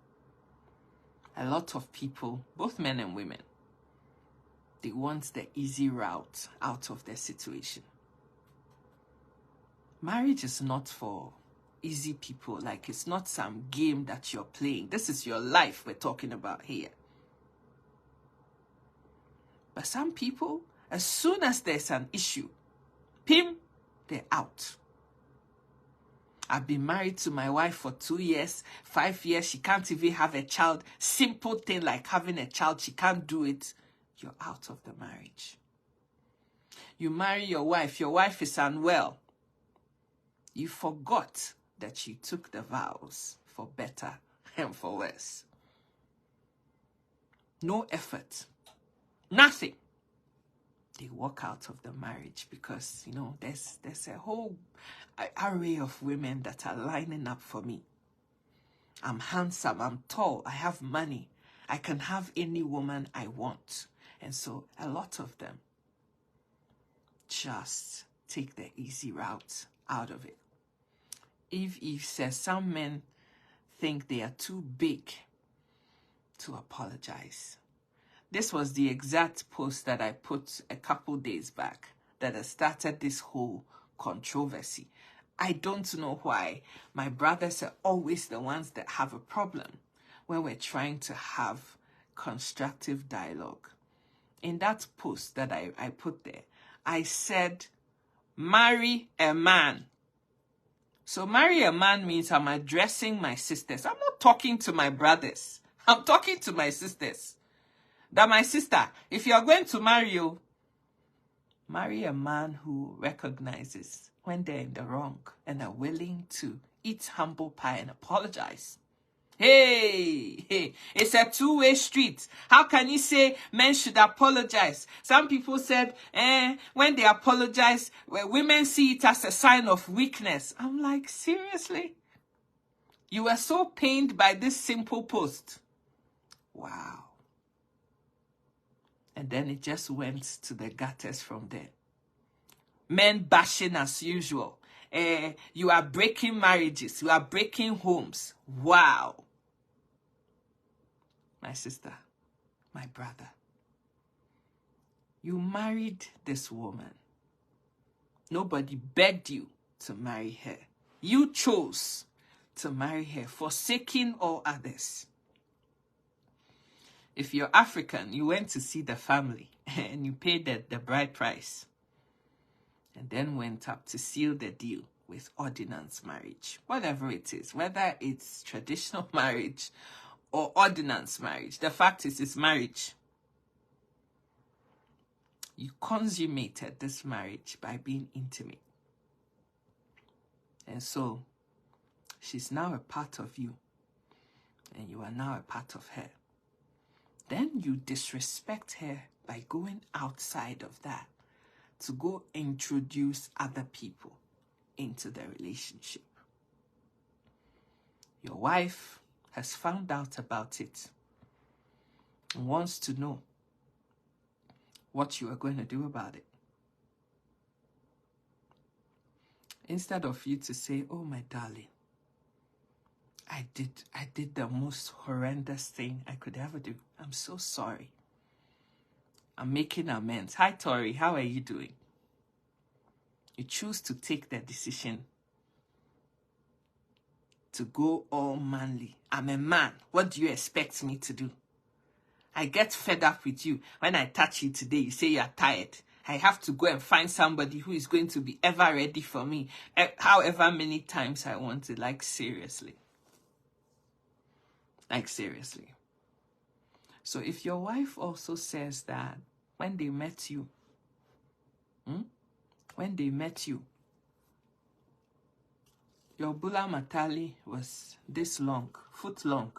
a lot of people, both men and women, they want the easy route out of their situation. Marriage is not for easy people. Like, it's not some game that you're playing. This is your life we're talking about here. But some people, as soon as there's an issue, pim, they're out. I've been married to my wife for 2 years, 5 years. She can't even have a child. Simple thing like having a child, she can't do it. You're out of the marriage. You marry your wife is unwell. You forgot that you took the vows for better and for worse. No effort. Nothing. they walk out of the marriage because, there's a whole array of women that are lining up for me. I'm handsome, I'm tall, I have money. I can have any woman I want. And so a lot of them just take the easy route out of it. Eve says some men think they are too big to apologize. This was the exact post that I put a couple days back that has started this whole controversy. I don't know why my brothers are always the ones that have a problem when we're trying to have constructive dialogue. In that post that I put there, I said, marry a man. So marry a man means I'm addressing my sisters. I'm not talking to my brothers. I'm talking to my sisters. That my sister, if you're going to marry a man who recognizes when they're in the wrong and are willing to eat humble pie and apologize. Hey, it's a two-way street. How can you say men should apologize? Some people said, when they apologize, women see it as a sign of weakness. I'm like, seriously? You were so pained by this simple post. Wow. And then it just went to the gutters from there. Men bashing as usual. You are breaking marriages. You are breaking homes. Wow. My sister, my brother, you married this woman. Nobody begged you to marry her. You chose to marry her, forsaking all others. If you're African, you went to see the family and you paid the bride price and then went up to seal the deal with ordinance marriage, whatever it is, whether it's traditional marriage or ordinance marriage. The fact is, it's marriage. You consummated this marriage by being intimate. And so, she's now a part of you. And you are now a part of her. Then you disrespect her by going outside of that to go introduce other people into the relationship. Your wife has found out about it and wants to know what you are going to do about it. Instead of you to say, oh my darling, I did the most horrendous thing I could ever do. I'm so sorry. I'm making amends. Hi Tori, how are you doing? You choose to take the decision to go all manly. I'm a man. What do you expect me to do? I get fed up with you. When I touch you today, you say you're tired. I have to go and find somebody who is going to be ever ready for me, however many times I want it. Like, seriously. Like, seriously. So if your wife also says that when they met you, your bula matali was this long, foot long.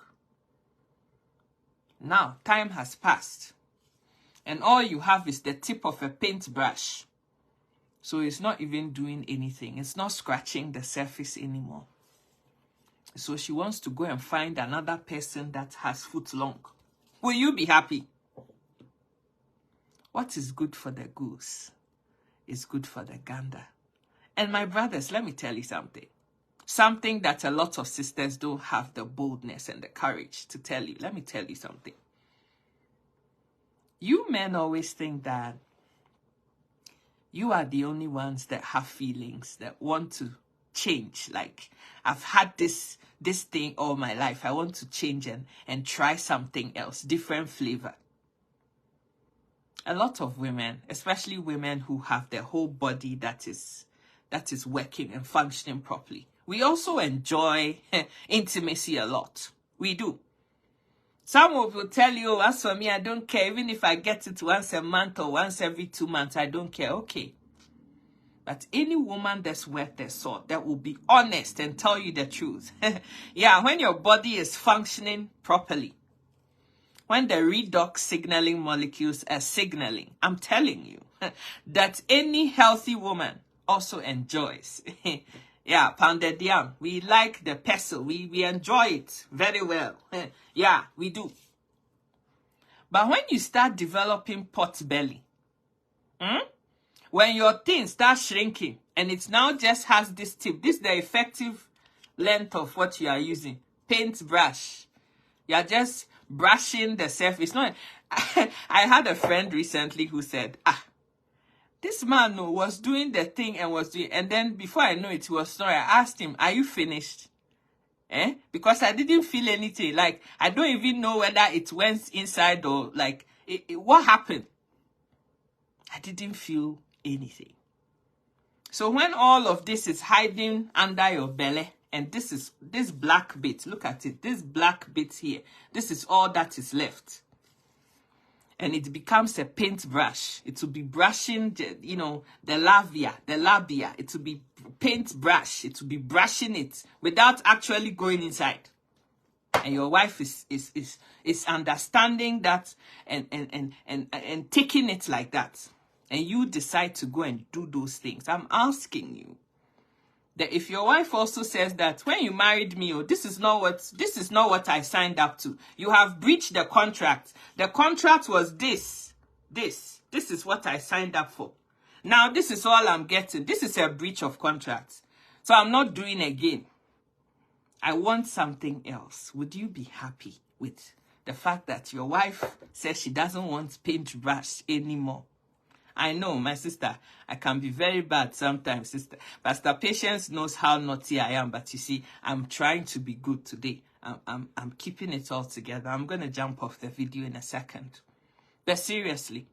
Now, time has passed. And all you have is the tip of a paintbrush. So it's not even doing anything. It's not scratching the surface anymore. So she wants to go and find another person that has foot long. Will you be happy? What is good for the goose is good for the gander. And my brothers, let me tell you something. Something that a lot of sisters don't have the boldness and the courage to tell you. Let me tell you something. You men always think that you are the only ones that have feelings, that want to change. Like, I've had this thing all my life. I want to change and try something else, different flavor. A lot of women, especially women who have their whole body that is working and functioning properly, we also enjoy intimacy a lot. We do. Some will tell you, as for me, I don't care. Even if I get it once a month or once every 2 months, I don't care. Okay. But any woman that's worth their salt, that will be honest and tell you the truth. Yeah, when your body is functioning properly, when the redox signaling molecules are signaling, I'm telling you, that any healthy woman also enjoys. Yeah, pounded yam. We like the pestle. We enjoy it very well. Yeah, we do. But when you start developing pot belly, when your thing starts shrinking and it now just has this tip, this is the effective length of what you are using. Paintbrush. You are just brushing the surface. No, I had a friend recently who said, this man was doing the thing and then before I know it, he was snoring. I asked him, are you finished? Because I didn't feel anything. Like, I don't even know whether it went inside or like, what happened? I didn't feel anything. So when all of this is hiding under your belly, and this black bit, look at it, this black bit here, this is all that is left. And it becomes a paintbrush. It will be brushing, the labia. It will be paintbrush. It will be brushing it without actually going inside. And your wife is understanding that and taking it like that. And you decide to go and do those things. I'm asking you that if your wife also says that when you married me, this is not what I signed up to. You have breached the contract. The contract was this. This is what I signed up for. Now this is all I'm getting. This is a breach of contract. So I'm not doing again. I want something else. Would you be happy with the fact that your wife says she doesn't want paintbrush anymore? I know, my sister, I can be very bad sometimes, sister. Pastor Patience knows how naughty I am, but you see, I'm trying to be good today. I'm keeping it all together. I'm going to jump off the video in a second. But seriously,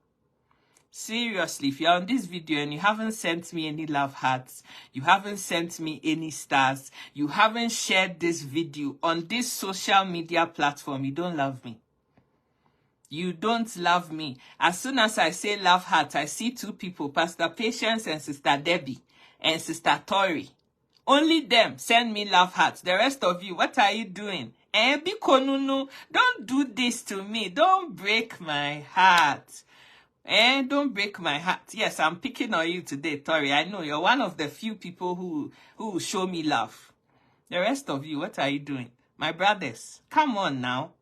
if you're on this video and you haven't sent me any love hearts, you haven't sent me any stars, you haven't shared this video on this social media platform, you don't love me. You don't love me. As soon as I say love heart, I see two people, Pastor Patience and Sister Debbie and Sister Tori. Only them send me love hearts. The rest of you, what are you doing? Don't do this to me. Don't break my heart. Don't break my heart. Yes, I'm picking on you today, Tori. I know you're one of the few people who will show me love. The rest of you, what are you doing? My brothers, come on now.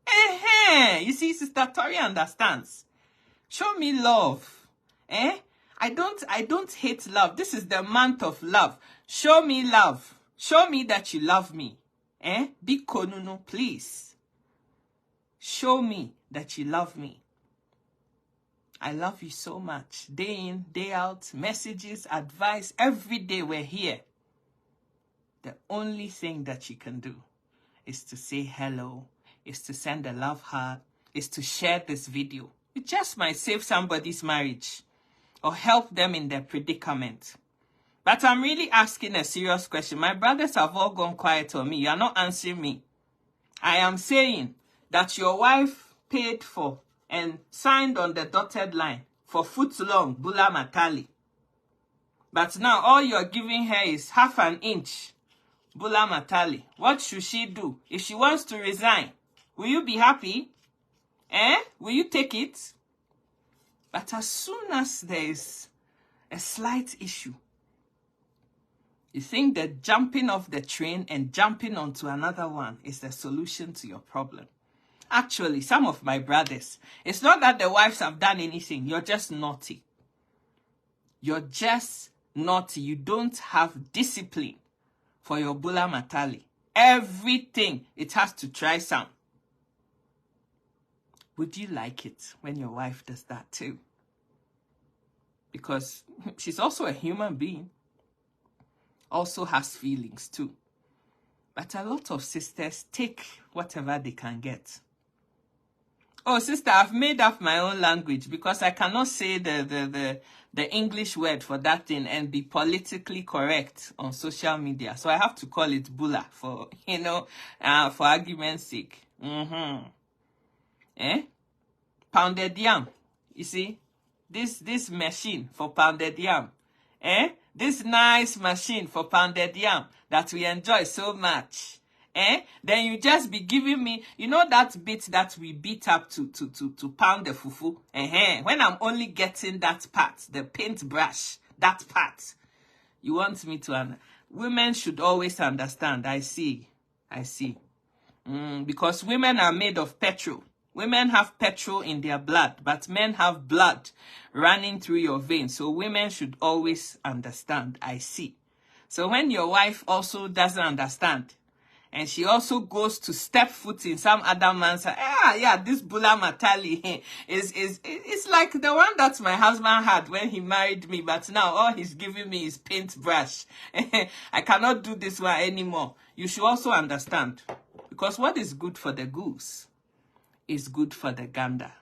You see, Sister Tori understands. Show me love. I don't hate love. This is the month of love. Show me love. Show me that you love me. Big Konunu, please. Show me that you love me. I love you so much. Day in, day out, messages, advice, every day we're here. The only thing that you can do is to say hello, is to send a love heart, is to share this video. It just might save somebody's marriage or help them in their predicament. But I'm really asking a serious question. My brothers have all gone quiet on me. You are not answering me. I am saying that your wife paid for and signed on the dotted line for foot-long Bula Matali. But now all you're giving her is half an inch Bula Matali. What should she do? If she wants to resign, will you be happy? Will you take it? But as soon as there is a slight issue, you think that jumping off the train and jumping onto another one is the solution to your problem. Actually, some of my brothers, it's not that the wives have done anything. You're just naughty. You're just naughty. You don't have discipline for your Bula Matali. Everything, it has to try some. Would you like it when your wife does that too? Because she's also a human being. Also has feelings too. But a lot of sisters take whatever they can get. Oh, sister, I've made up my own language because I cannot say the English word for that thing and be politically correct on social media. So I have to call it Bula for, for argument's sake. Pounded yam. You see? This machine for pounded yam. This nice machine for pounded yam that we enjoy so much. Then you just be giving me, you know that bit that we beat up to pound the fufu? When I'm only getting that part, the paintbrush, that part, you want me to women should always understand. I see. Because women are made of petrol. Women have petrol in their blood, but men have blood running through your veins. So women should always understand. I see. So when your wife also doesn't understand, and she also goes to step foot in some other man's, this Bula Matali it's like the one that my husband had when he married me, but now all he's giving me is paintbrush. I cannot do this one anymore. You should also understand, because what is good for the goose is good for the gander.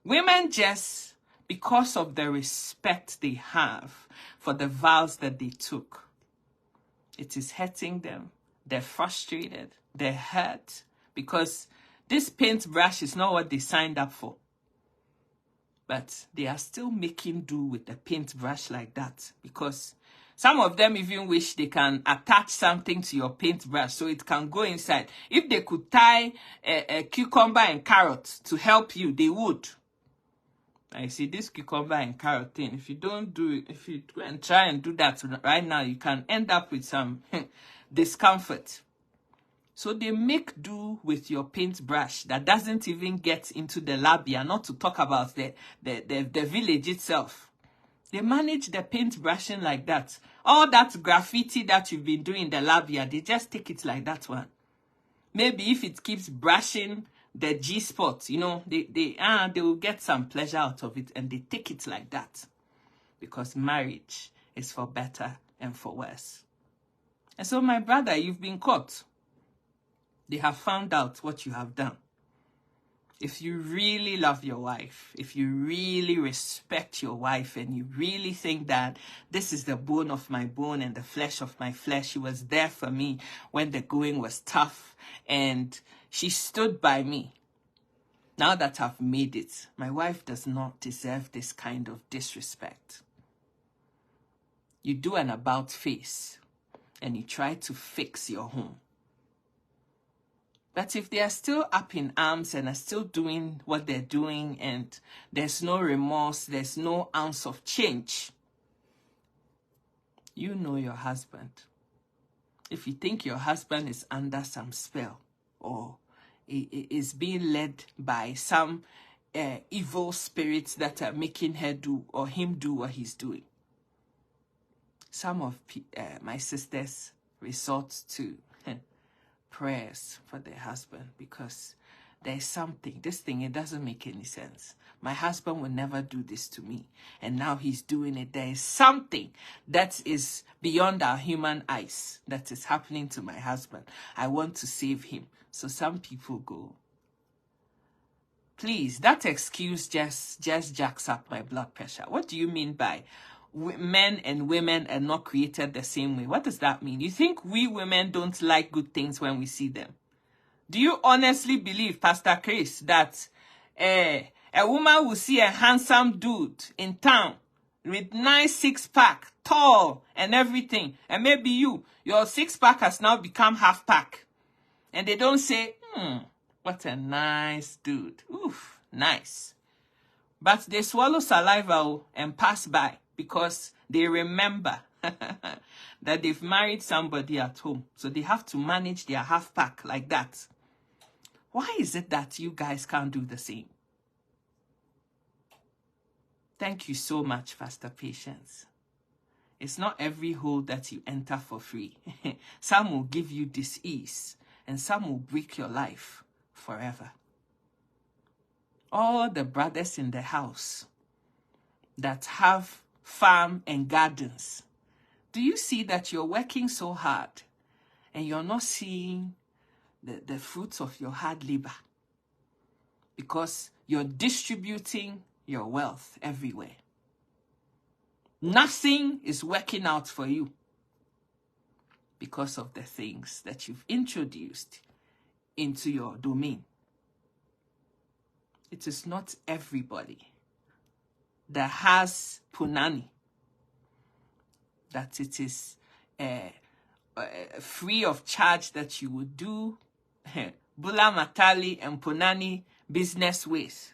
Women just, because of the respect they have for the vows that they took, it is hurting them. They're frustrated. They're hurt. Because this paintbrush is not what they signed up for. But they are still making do with the paintbrush like that. Because some of them even wish they can attach something to your paintbrush so it can go inside. If they could tie a cucumber and carrot to help you, they would. I see this cucumber and carrot thing. If you don't do it, if you go and try and do that right now, you can end up with some discomfort. So they make do with your paintbrush that doesn't even get into the labia, not to talk about the village itself. They manage the paintbrushing like that. All that graffiti that you've been doing in the labia, they just take it like that one. Maybe if it keeps brushing the G-spot, you know, they will get some pleasure out of it, and they take it like that. Because marriage is for better and for worse. And so, my brother, you've been caught. They have found out what you have done. If you really love your wife, if you really respect your wife, and you really think that this is the bone of my bone and the flesh of my flesh, she was there for me when the going was tough, and she stood by me. Now that I've made it, my wife does not deserve this kind of disrespect. You do an about face, and you try to fix your home. But if they are still up in arms and are still doing what they're doing, and there's no remorse, there's no ounce of change, you know your husband. If you think your husband is under some spell, or is being led by some evil spirits that are making her do or him do what he's doing, some of my sisters resort to prayers for their husband, because there's something, this thing, it doesn't make any sense. My husband will never do this to me, and now he's doing it. There is something that is beyond our human eyes that is happening to my husband. I want to save him. So some people go. Please, that excuse just jacks up my blood pressure. What do you mean by men and women are not created the same way? What does that mean? You think we women don't like good things when we see them? Do you honestly believe, Pastor Chris, that a woman will see a handsome dude in town with nice six-pack, tall and everything, and maybe your six-pack has now become half-pack, and they don't say, what a nice dude. Oof, nice. But they swallow saliva and pass by, because they remember that they've married somebody at home. So they have to manage their half-pack like that. Why is it that you guys can't do the same? Thank you so much, Pastor Patience. It's not every hole that you enter for free. Some will give you dis-ease, and some will break your life forever. All the brothers in the house that have farm and gardens, do you see that you're working so hard and you're not seeing the fruits of your hard labor? Because you're distributing your wealth everywhere. Nothing is working out for you because of the things that you've introduced into your domain. It is not everybody that has punani that it is free of charge that you would do Bula Matali and Punani business ways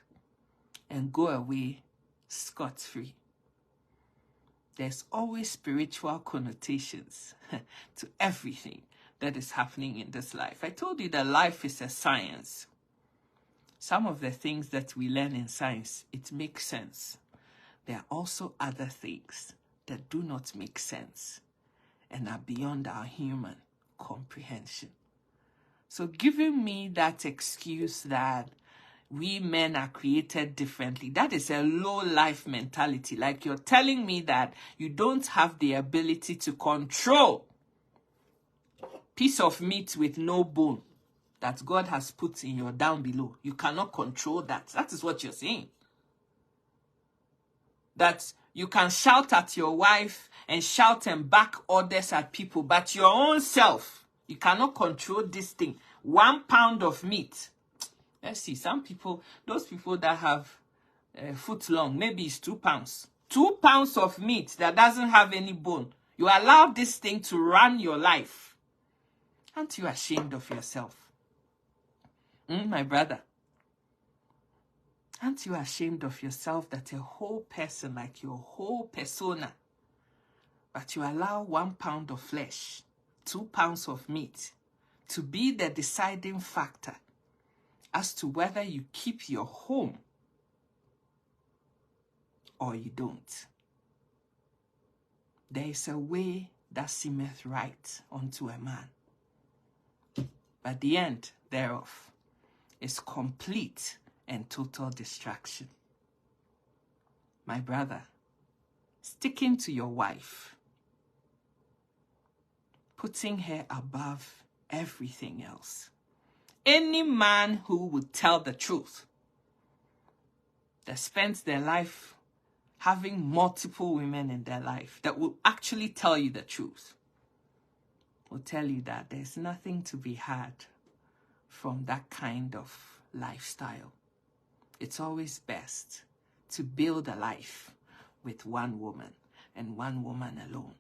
and go away scot-free. There's always spiritual connotations to everything that is happening in this life. I told you that life is a science. Some of the things that we learn in science, it makes sense. There are also other things that do not make sense and are beyond our human comprehension. So giving me that excuse that we men are created differently, that is a low life mentality. Like you're telling me that you don't have the ability to control piece of meat with no bone that God has put in your down below. You cannot control that. That is what you're saying. That you can shout at your wife and shout and back orders at people, but your own self, you cannot control this thing. 1 pound of meat. Let's see, some people, those people that have a foot long, maybe it's 2 pounds. 2 pounds of meat that doesn't have any bone. You allow this thing to run your life. Aren't you ashamed of yourself? My brother. Aren't you ashamed of yourself that a whole person, like your whole persona, but you allow 1 pound of flesh, 2 pounds of meat, to be the deciding factor as to whether you keep your home or you don't? There is a way that seemeth right unto a man, but the end thereof is complete and total distraction. My brother, sticking to your wife, putting her above everything else. Any man who would tell the truth, that spends their life having multiple women in their life, that will actually tell you the truth, will tell you that there's nothing to be had from that kind of lifestyle. It's always best to build a life with one woman and one woman alone.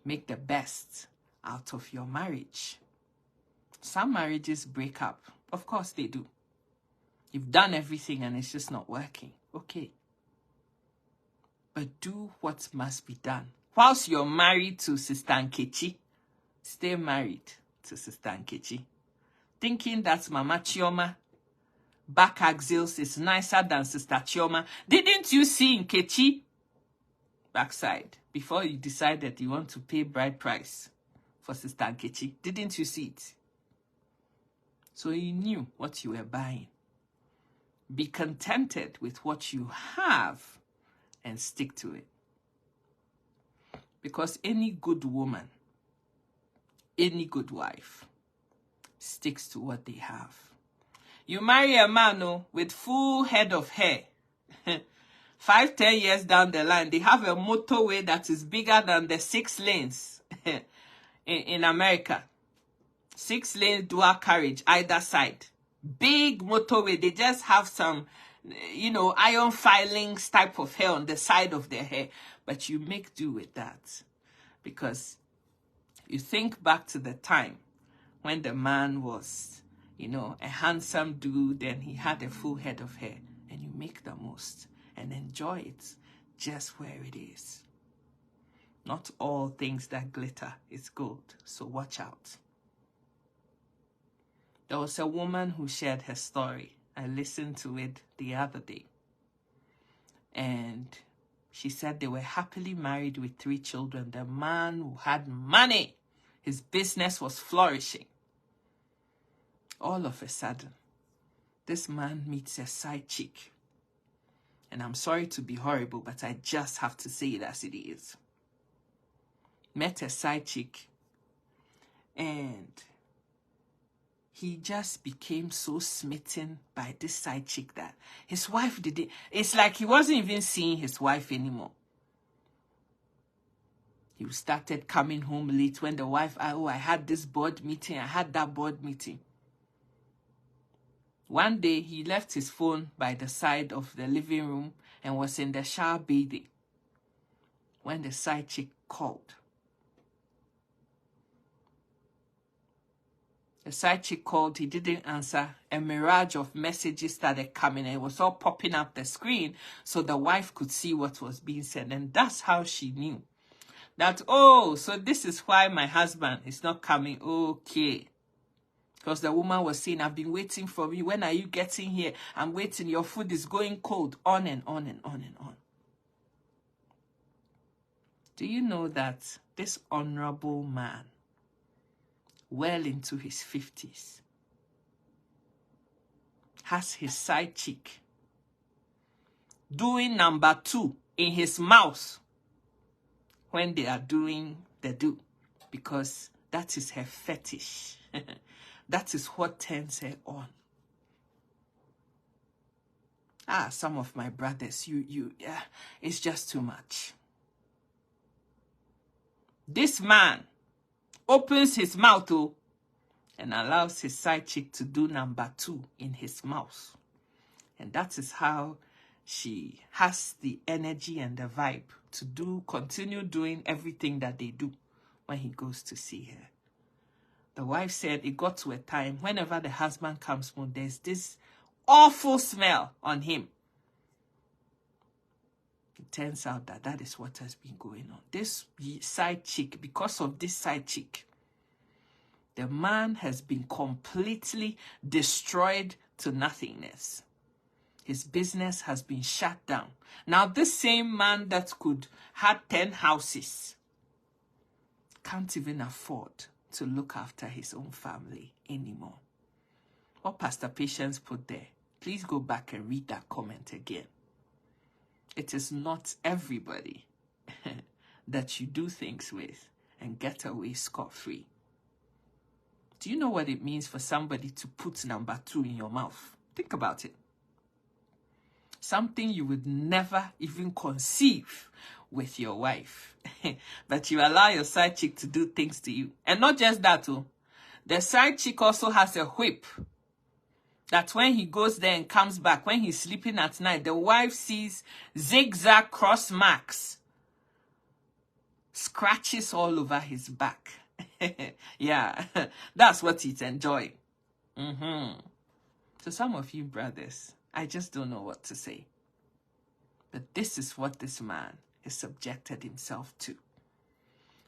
Make the best out of your marriage. Some marriages break up. Of course they do. You've done everything and it's just not working. Okay. But do what must be done. Whilst you're married to Sister Nkechi, stay married to Sister Nkechi. Thinking that Mama Chioma back axils is nicer than Sister Chioma. Didn't you see Nkechi backside before you decided you want to pay bride price for Sister Nkechi? Didn't you see it? So you knew what you were buying. Be contented with what you have and stick to it. Because any good woman, any good wife, sticks to what they have. You marry a man with full head of hair. 5-10 years down the line, they have a motorway that is bigger than the 6 lanes in America. 6 lanes dual carriage either side. Big motorway. They just have some, iron filings type of hair on the side of their hair. But you make do with that. Because you think back to the time when the man was, a handsome dude and he had a full head of hair. And you make the most and enjoy it just where it is. Not all things that glitter is gold. So watch out. There was a woman who shared her story. I listened to it the other day. And she said they were happily married with 3 children. The man who had money, his business was flourishing. All of a sudden, this man meets a side chick. And I'm sorry to be horrible, but I just have to say it as it is. Met a side chick. And he just became so smitten by this side chick that his wife didn't. It's like he wasn't even seeing his wife anymore. He started coming home late when the wife, I had this board meeting, I had that board meeting. One day, he left his phone by the side of the living room and was in the shower bathing when the side chick called. The side chick called, he didn't answer. A mirage of messages started coming, and it was all popping up the screen so the wife could see what was being said. And that's how she knew that, oh, so this is why my husband is not coming. Okay. Because the woman was saying, I've been waiting for you. When are you getting here? I'm waiting. Your food is going cold. On and on and on and on. Do you know that this honorable man, well into his 50s, has his side chick doing number 2 in his mouth when they are doing the do, because that is her fetish. That is what turns her on. Some of my brothers, it's just too much. This man opens his mouth and allows his side chick to do number 2 in his mouth. And that is how she has the energy and the vibe to continue doing everything that they do when he goes to see her. The wife said it got to a time, whenever the husband comes home, there's this awful smell on him. It turns out that that is what has been going on. This side chick, because of this side chick, the man has been completely destroyed to nothingness. His business has been shut down. Now, this same man that could have 10 houses can't even afford to look after his own family anymore. What Pastor Patience put there, please go back and read that comment again. It is not everybody that you do things with and get away scot-free. Do you know what it means for somebody to put number 2 in your mouth? Think about it. Something you would never even conceive with your wife. But you allow your side chick to do things to you. And not just that, the side chick also has a whip that when he goes there and comes back, when he's sleeping at night, the wife sees zigzag cross marks, scratches all over his back. Yeah, that's what he's enjoying. So some of you brothers, I just don't know what to say. But this is what this man has subjected himself to.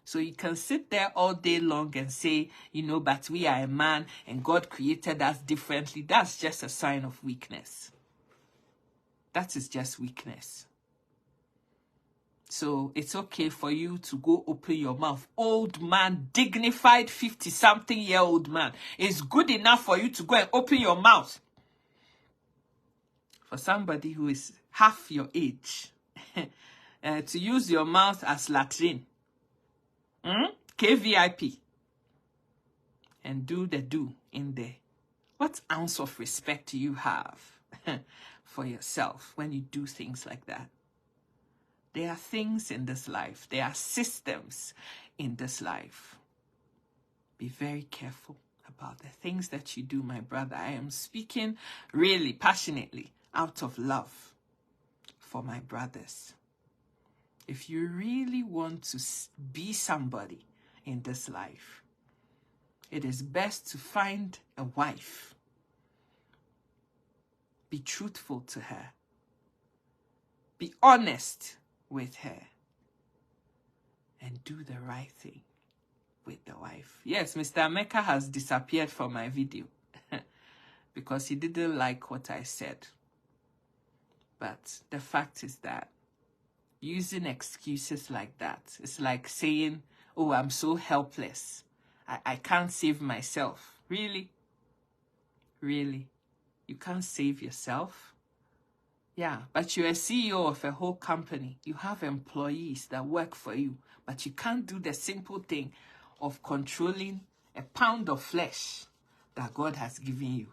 So you can sit there all day long and say, but we are a man and God created us differently. That's just a sign of weakness. That is just weakness. So it's okay for you to go open your mouth. Old man, dignified 50-something-year-old man. It's good enough for you to go and open your mouth. For somebody who is half your age, to use your mouth as latrine. KVIP. And do the do in there. What ounce of respect do you have for yourself when you do things like that? There are things in this life. There are systems in this life. Be very careful about the things that you do, my brother. I am speaking really passionately out of love for my brothers. If you really want to be somebody in this life, it is best to find a wife. Be truthful to her. Be honest with her. And do the right thing with the wife. Yes, Mr. Ameka has disappeared from my video because he didn't like what I said. But the fact is that using excuses like that, it's like saying, oh, I'm so helpless. I can't save myself. Really? Really? You can't save yourself? Yeah, but you're a CEO of a whole company. You have employees that work for you, but you can't do the simple thing of controlling a pound of flesh that God has given you.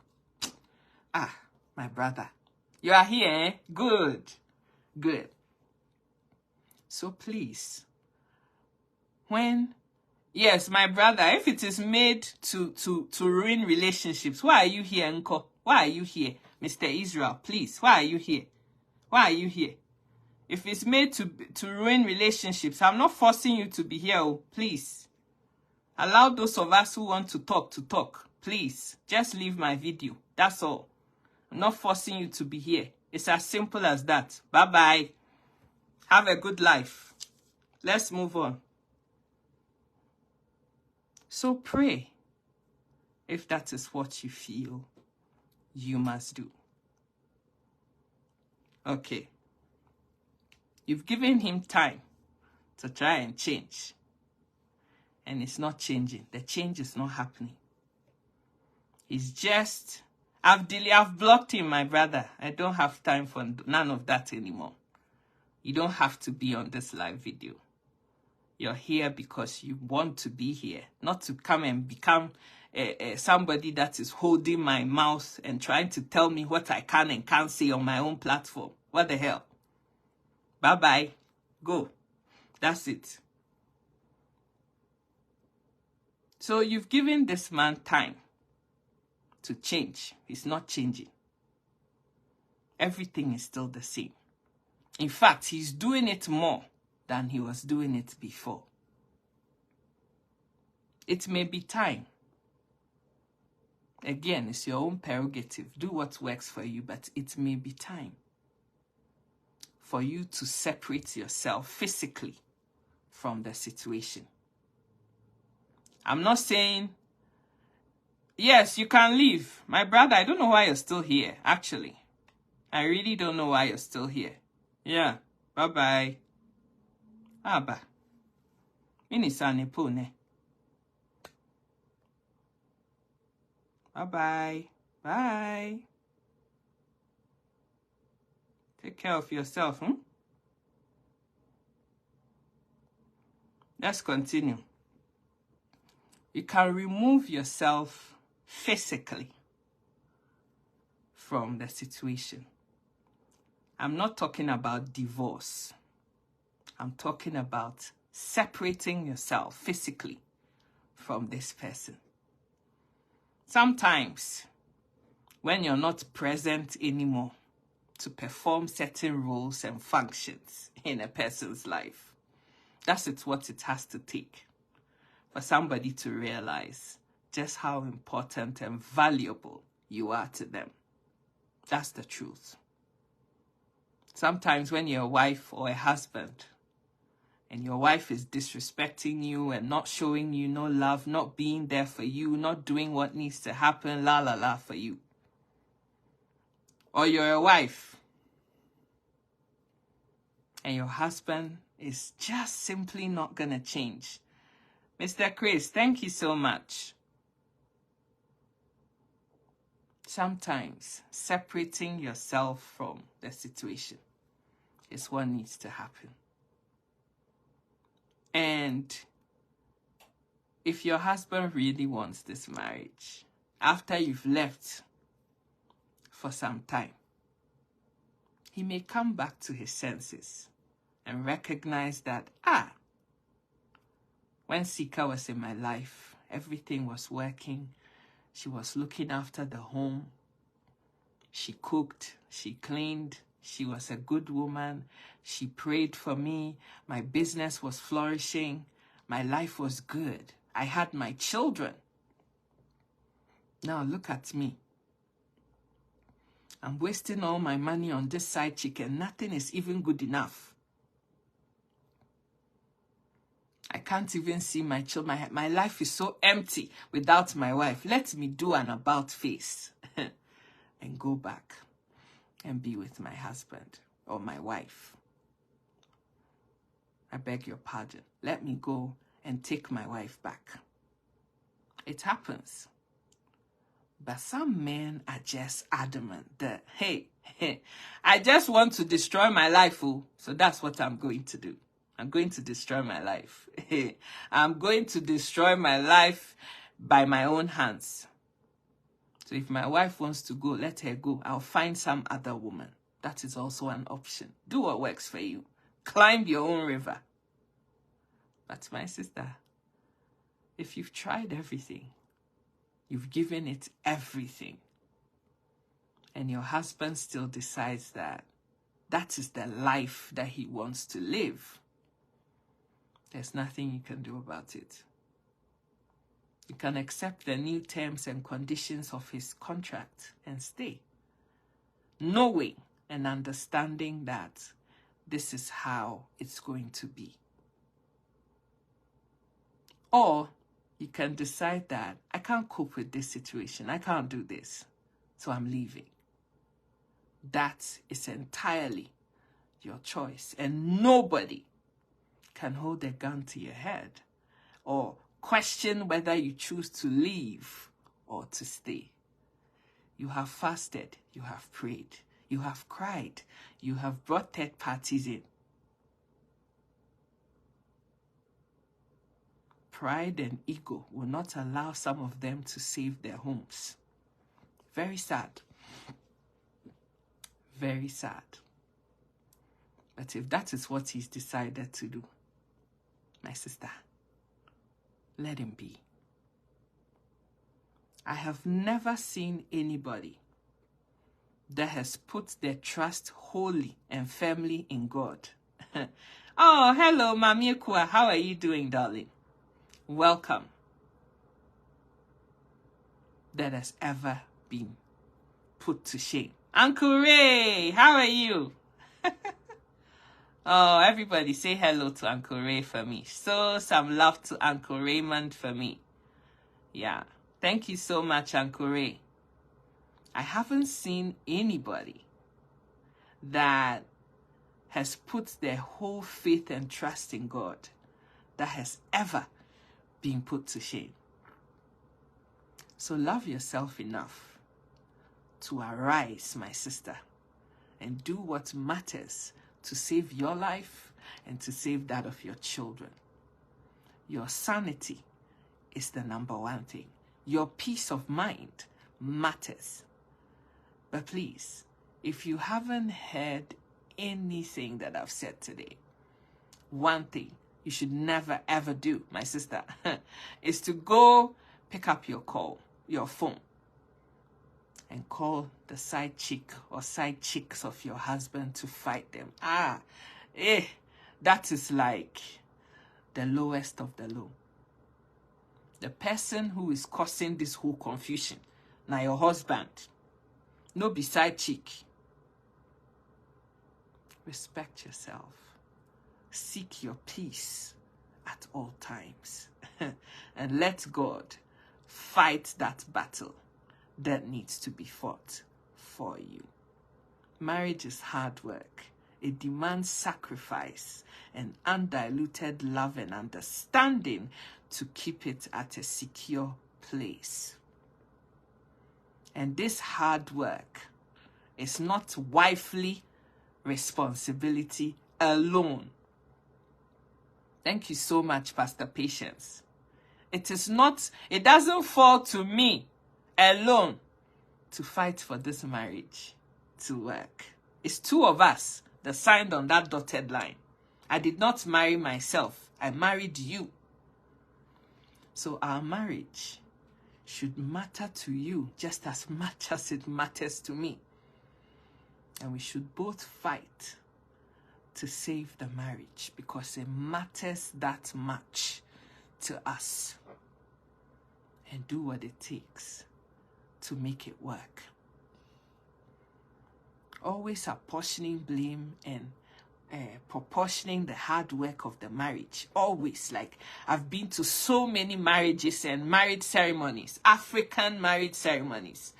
My brother, you are here, eh? Good. Good. So please, yes, my brother, if it is made to ruin relationships, why are you here, Uncle? Why are you here? Mr. Israel, please, why are you here? Why are you here? If it's made to ruin relationships, I'm not forcing you to be here, please. Allow those of us who want to talk, please, just leave my video. That's all. I'm not forcing you to be here. It's as simple as that. Bye-bye. Have a good life. Let's move on. So pray if that is what you feel you must do. Okay. You've given him time to try and change. And it's not changing. The change is not happening. He's just... I've blocked him, my brother. I don't have time for none of that anymore. You don't have to be on this live video. You're here because you want to be here, not to come and become somebody that is holding my mouth and trying to tell me what I can and can't say on my own platform. What the hell? Bye-bye. Go. That's it. So you've given this man time to change. He's not changing. Everything is still the same. In fact, he's doing it more than he was doing it before. It may be time. Again, it's your own prerogative. Do what works for you, but it may be time for you to separate yourself physically from the situation. I'm not saying, yes, you can leave. My brother, I don't know why you're still here, actually. I really don't know why you're still here. Yeah, bye-bye. Aba. Minisane pone. Bye-bye. Bye. Take care of yourself, Let's continue. You can remove yourself physically from the situation. I'm not talking about divorce. I'm talking about separating yourself physically from this person. Sometimes, when you're not present anymore to perform certain roles and functions in a person's life, that's what it has to take for somebody to realize just how important and valuable you are to them. That's the truth. Sometimes when you're a wife or a husband, and your wife is disrespecting you and not showing you no love, not being there for you, not doing what needs to happen, la la la for you. Or you're a wife and your husband is just simply not going to change. Mr. Chris, thank you so much. Sometimes separating yourself from the situation is what needs to happen. And if your husband really wants this marriage, after you've left for some time, he may come back to his senses and recognize that, when Sika was in my life, everything was working. She was looking after the home. She cooked, she cleaned, she was a good woman. She prayed for me. My business was flourishing. My life was good. I had my children. Now look at me. I'm wasting all my money on this side chicken. Nothing is even good enough. I can't even see my children. My life is so empty without my wife. Let me do an about face and go back and be with my husband or my wife. I beg your pardon. Let me go and take my wife back. It happens. But some men are just adamant that, hey, I just want to destroy my life, so that's what I'm going to do. I'm going to destroy my life. I'm going to destroy my life by my own hands. So if my wife wants to go, let her go. I'll find some other woman. That is also an option. Do what works for you. Climb your own river. But my sister, if you've tried everything, you've given it everything, and your husband still decides that that is the life that he wants to live, there's nothing you can do about it. You can accept the new terms and conditions of his contract and stay, knowing and understanding that this is how it's going to be. Or you can decide that I can't cope with this situation. I can't do this, so I'm leaving. That is entirely your choice, and nobody can hold a gun to your head or question whether you choose to leave or to stay. You have fasted, you have prayed, you have cried, you have brought third parties in. Pride and ego will not allow some of them to save their homes. Very sad. Very sad. But if that is what he's decided to do, my sister, let him be. I have never seen anybody that has put their trust wholly and firmly in God. Oh, hello, Mami Ekua. How are you doing, darling? Welcome. That has ever been put to shame. Uncle Ray, how are you? Oh, everybody say hello to Uncle Ray for me. So some love to Uncle Raymond for me. Yeah. Thank you so much, Uncle Ray. I haven't seen anybody that has put their whole faith and trust in God that has ever been put to shame. So love yourself enough to arise, my sister, and do what matters to save your life and to save that of your children. Your sanity is the number one thing. Your peace of mind matters. But please, if you haven't heard anything that I've said today, one thing you should never ever do, my sister, is to go pick up your phone, and call the side chick or side chicks of your husband to fight them. That is like the lowest of the low. The person who is causing this whole confusion, now your husband, no be side chick. Respect yourself. Seek your peace at all times. And let God fight that battle that needs to be fought for you. Marriage is hard work. It demands sacrifice and undiluted love and understanding to keep it at a secure place. And this hard work is not wifely responsibility alone. Thank you so much, Pastor Patience. It doesn't fall to me alone to fight for this marriage to work. It's two of us that signed on that dotted line. I did not marry myself. I married you. So our marriage should matter to you just as much as it matters to me. And we should both fight to save the marriage because it matters that much to us. And do what it takes to make it work. Always apportioning blame and proportioning the hard work of the marriage. Always. Like, I've been to so many marriages and marriage ceremonies, African marriage ceremonies,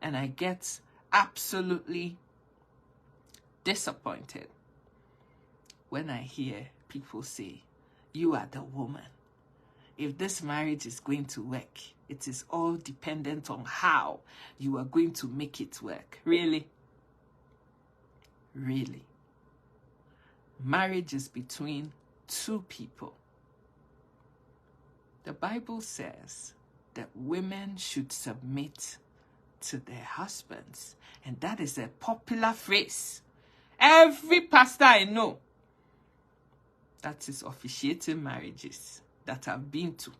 and I get absolutely disappointed when I hear people say, you are the woman. If this marriage is going to work, it is all dependent on how you are going to make it work. Really? Really? Marriage is between two people. The Bible says that women should submit to their husbands. And that is a popular phrase. Every pastor I know that is officiating marriages that I've been to,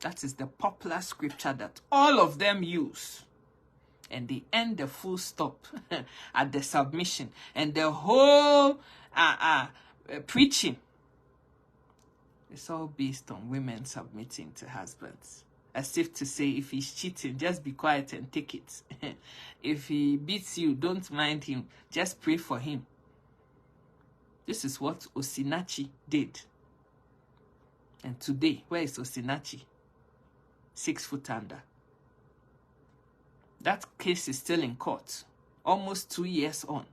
that is the popular scripture that all of them use. And they end the full stop at the submission. And the whole preaching is all based on women submitting to husbands. as if to say, if he's cheating, just be quiet and take it. If he beats you, don't mind him. Just pray for him. This is what Osinachi did. And today, where is Osinachi? 6 foot under. That case is still in court, almost 2 years on.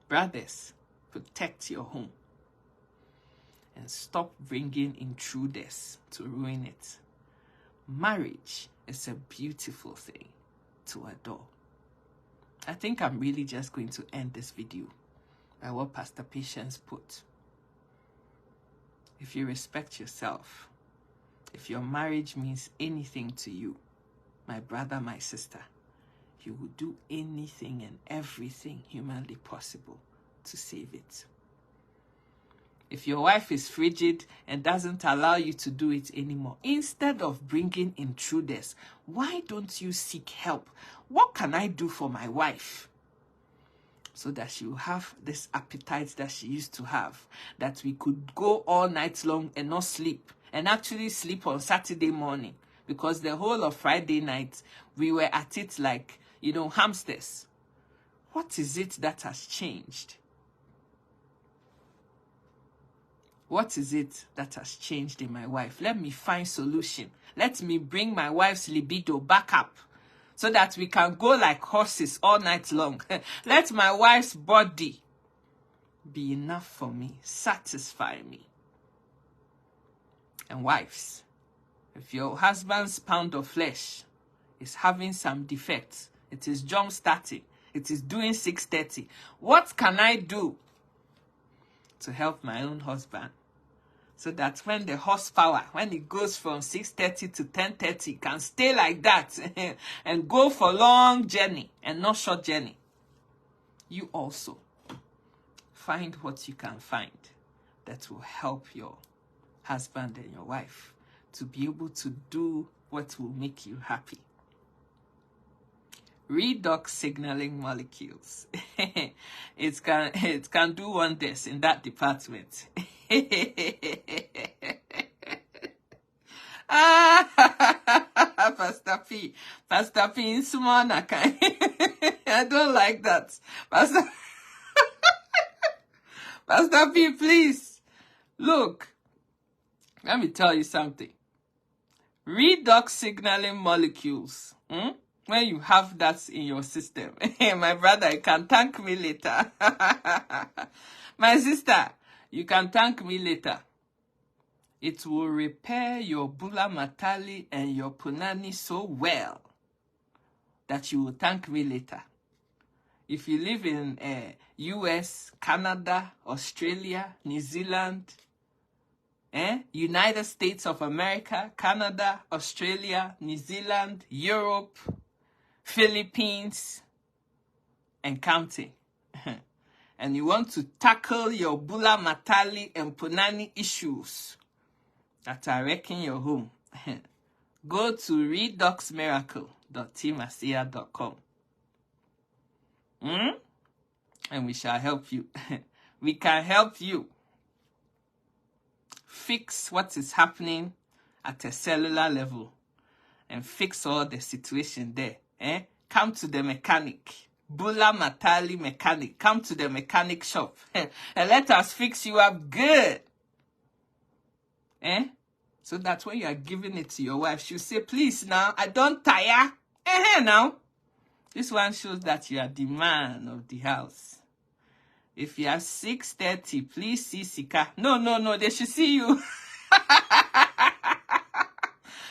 Brothers, protect your home and stop bringing intruders to ruin it. Marriage is a beautiful thing to adore. I think I'm really just going to end this video by what Pastor Patience put. If you respect yourself, if your marriage means anything to you, my brother, my sister, you will do anything and everything humanly possible to save it. If your wife is frigid and doesn't allow you to do it anymore, instead of bringing intruders, why don't you seek help? What can I do for my wife? So that she will have this appetite that she used to have, that we could go all night long and not sleep, and actually sleep on Saturday morning, because the whole of Friday night we were at it like, hamsters. What is it that has changed? What is it that has changed in my wife? Let me find solution. Let me bring my wife's libido back up, so that we can go like horses all night long. Let my wife's body be enough for me, satisfy me. And wives, if your husband's pound of flesh is having some defects, it is jump starting, it is doing 6:30, what can I do to help my own husband? So that when the horsepower, when it goes from 6:30 to 10:30, can stay like that and go for long journey and not short journey. You also find what you can find that will help your husband and your wife to be able to do what will make you happy. Redox signaling molecules. It can do wonders in that department. Pastor P in Sumana. I don't like that. Pastor P, please. Look, let me tell you something. Redox signaling molecules. When you have that in your system, my brother, you can thank me later. My sister, you can thank me later. It will repair your bula matali and your punani so well that you will thank me later. If you live in US, Canada, Australia, New Zealand, United States of America, Canada, Australia, New Zealand, Europe, Philippines, and counting, and you want to tackle your bula matali and punani issues that are wrecking your home, go to redoxmiracle.teamasia.com. And we shall help you. We can help you fix what is happening at a cellular level and fix all the situation there. Come to the mechanic. Bula Matali mechanic. Come to the mechanic shop. And let us fix you up good. So that when you are giving it to your wife, she'll say, please now, I don't tire. Now. This one shows that you are the man of the house. If you are 6:30, please see Sika. No, they should see you.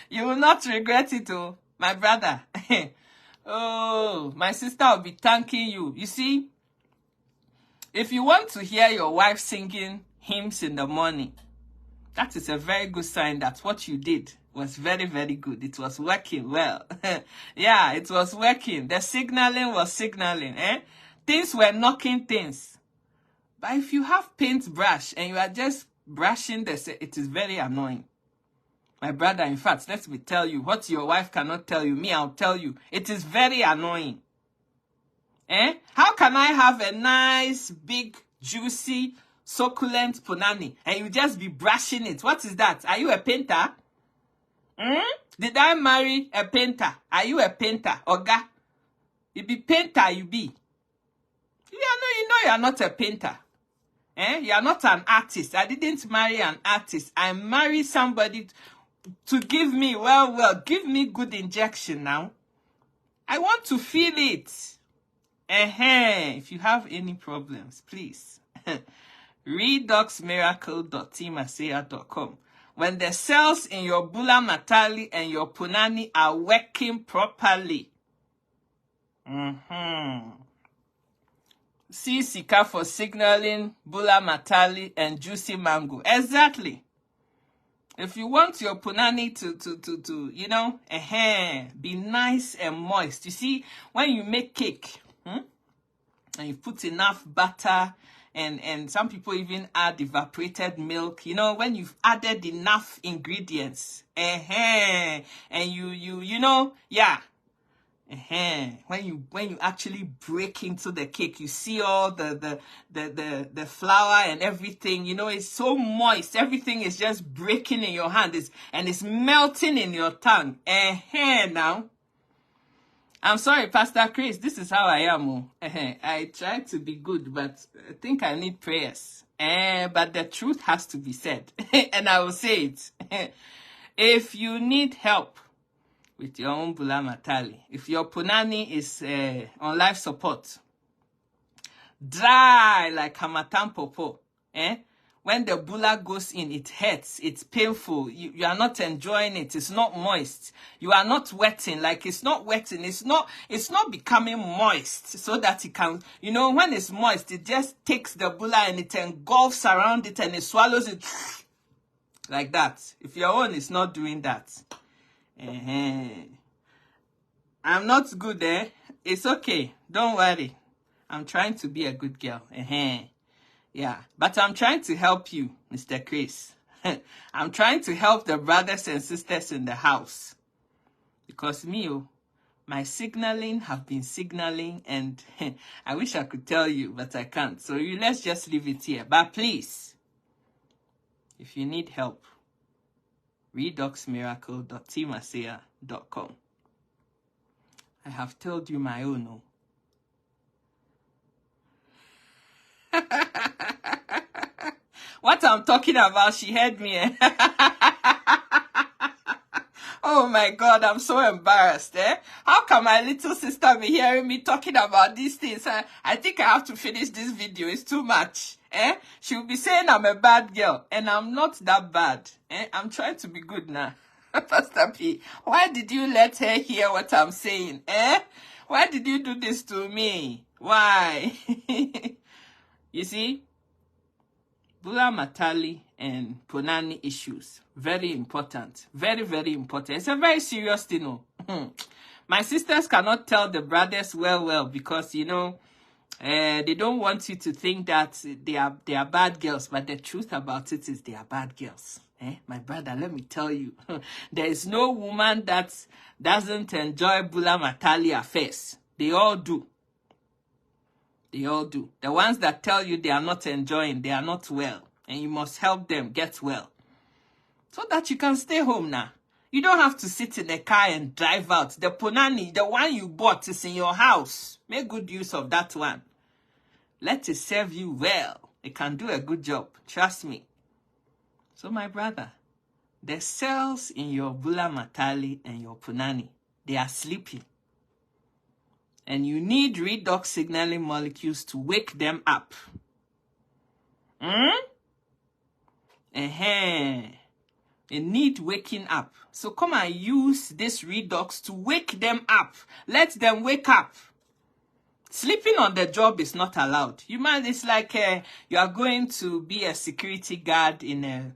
You will not regret it, oh, my brother. Oh, my sister will be thanking you. You see, if you want to hear your wife singing hymns in the morning, that is a very good sign that what you did was very, very good. It was working well. Yeah, it was working. The signaling was signaling. Things were knocking things. But if you have paintbrush and you are just brushing it is very annoying. My brother, in fact, let me tell you what your wife cannot tell you. Me, I'll tell you. It is very annoying. How can I have a nice, big, juicy, succulent punani, and you just be brushing it. What is that? Are you a painter? Did I marry a painter? Are you a painter? Oga? You be painter, you be. You know you are not a painter. You are not an artist. I didn't marry an artist. I married somebody to give me, give me good injection now. I want to feel it. If you have any problems, please. redoxmiracle.teamasia.com. When the cells in your bula matali and your punani are working properly. See Sika for signaling bula matali and juicy mango. Exactly. If you want your punani to be nice and moist. You see, when you make cake, and you put enough butter, and some people even add evaporated milk, when you've added enough ingredients, and when you actually break into the cake, you see all the flour and everything, it's so moist. Everything is just breaking in your hand, and it's melting in your tongue. Now, I'm sorry, Pastor Chris, this is how I am. I try to be good, but I think I need prayers. But the truth has to be said, and I will say it. If you need help with your own bula matali, if your punani is on life support, dry like Hamatan Popo, when the bula goes in, it hurts, it's painful, you are not enjoying it, it's not moist, you are not wetting, like it's not wetting, it's not becoming moist, so that it can, when it's moist, it just takes the bula and it engulfs around it and it swallows it like that. If your own is not doing that, I'm not good, it's okay, don't worry, I'm trying to be a good girl. Yeah, but I'm trying to help you, Mr. Chris. I'm trying to help the brothers and sisters in the house. Because my signaling have been signaling, and I wish I could tell you, but I can't. So let's just leave it here. But please, if you need help, redoxmiracle.teamasia.com. I have told you my own. What I'm talking about, she heard me. Oh my God, I'm so embarrassed. How can my little sister be hearing me talking about these things? I think I have to finish this video. It's too much. She will be saying I'm a bad girl, and I'm not that bad. I'm trying to be good now. Pastor P, why did you let her hear what I'm saying? Why did you do this to me? Why? You see, bula matali and punani issues, very important, very, very important. It's a very serious thing. My sisters cannot tell the brothers well because, they don't want you to think that they are bad girls, but the truth about it is they are bad girls. My brother, let me tell you, there is no woman that doesn't enjoy bula matali affairs. They all do. They all do. The ones that tell you they are not enjoying, they are not well, and you must help them get well, so that you can stay home now. You don't have to sit in a car and drive out. The punani, the one you bought, is in your house. Make good use of that one. Let it serve you well. It can do a good job. Trust me. So my brother, the cells in your bula matali and your punani, they are sleeping. And you need redox signaling molecules to wake them up. They need waking up. So come and use this redox to wake them up. Let them wake up. Sleeping on the job is not allowed. It's like you are going to be a security guard in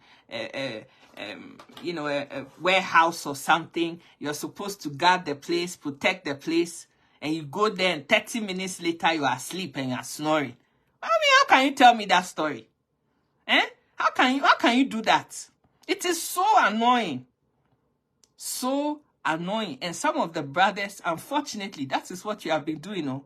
a warehouse or something. You're supposed to guard the place, protect the place. And you go there and 30 minutes later you are asleep and you are snoring. How can you tell me that story? How can you do that? It is so annoying. So annoying. And some of the brothers, unfortunately, that is what you have been doing.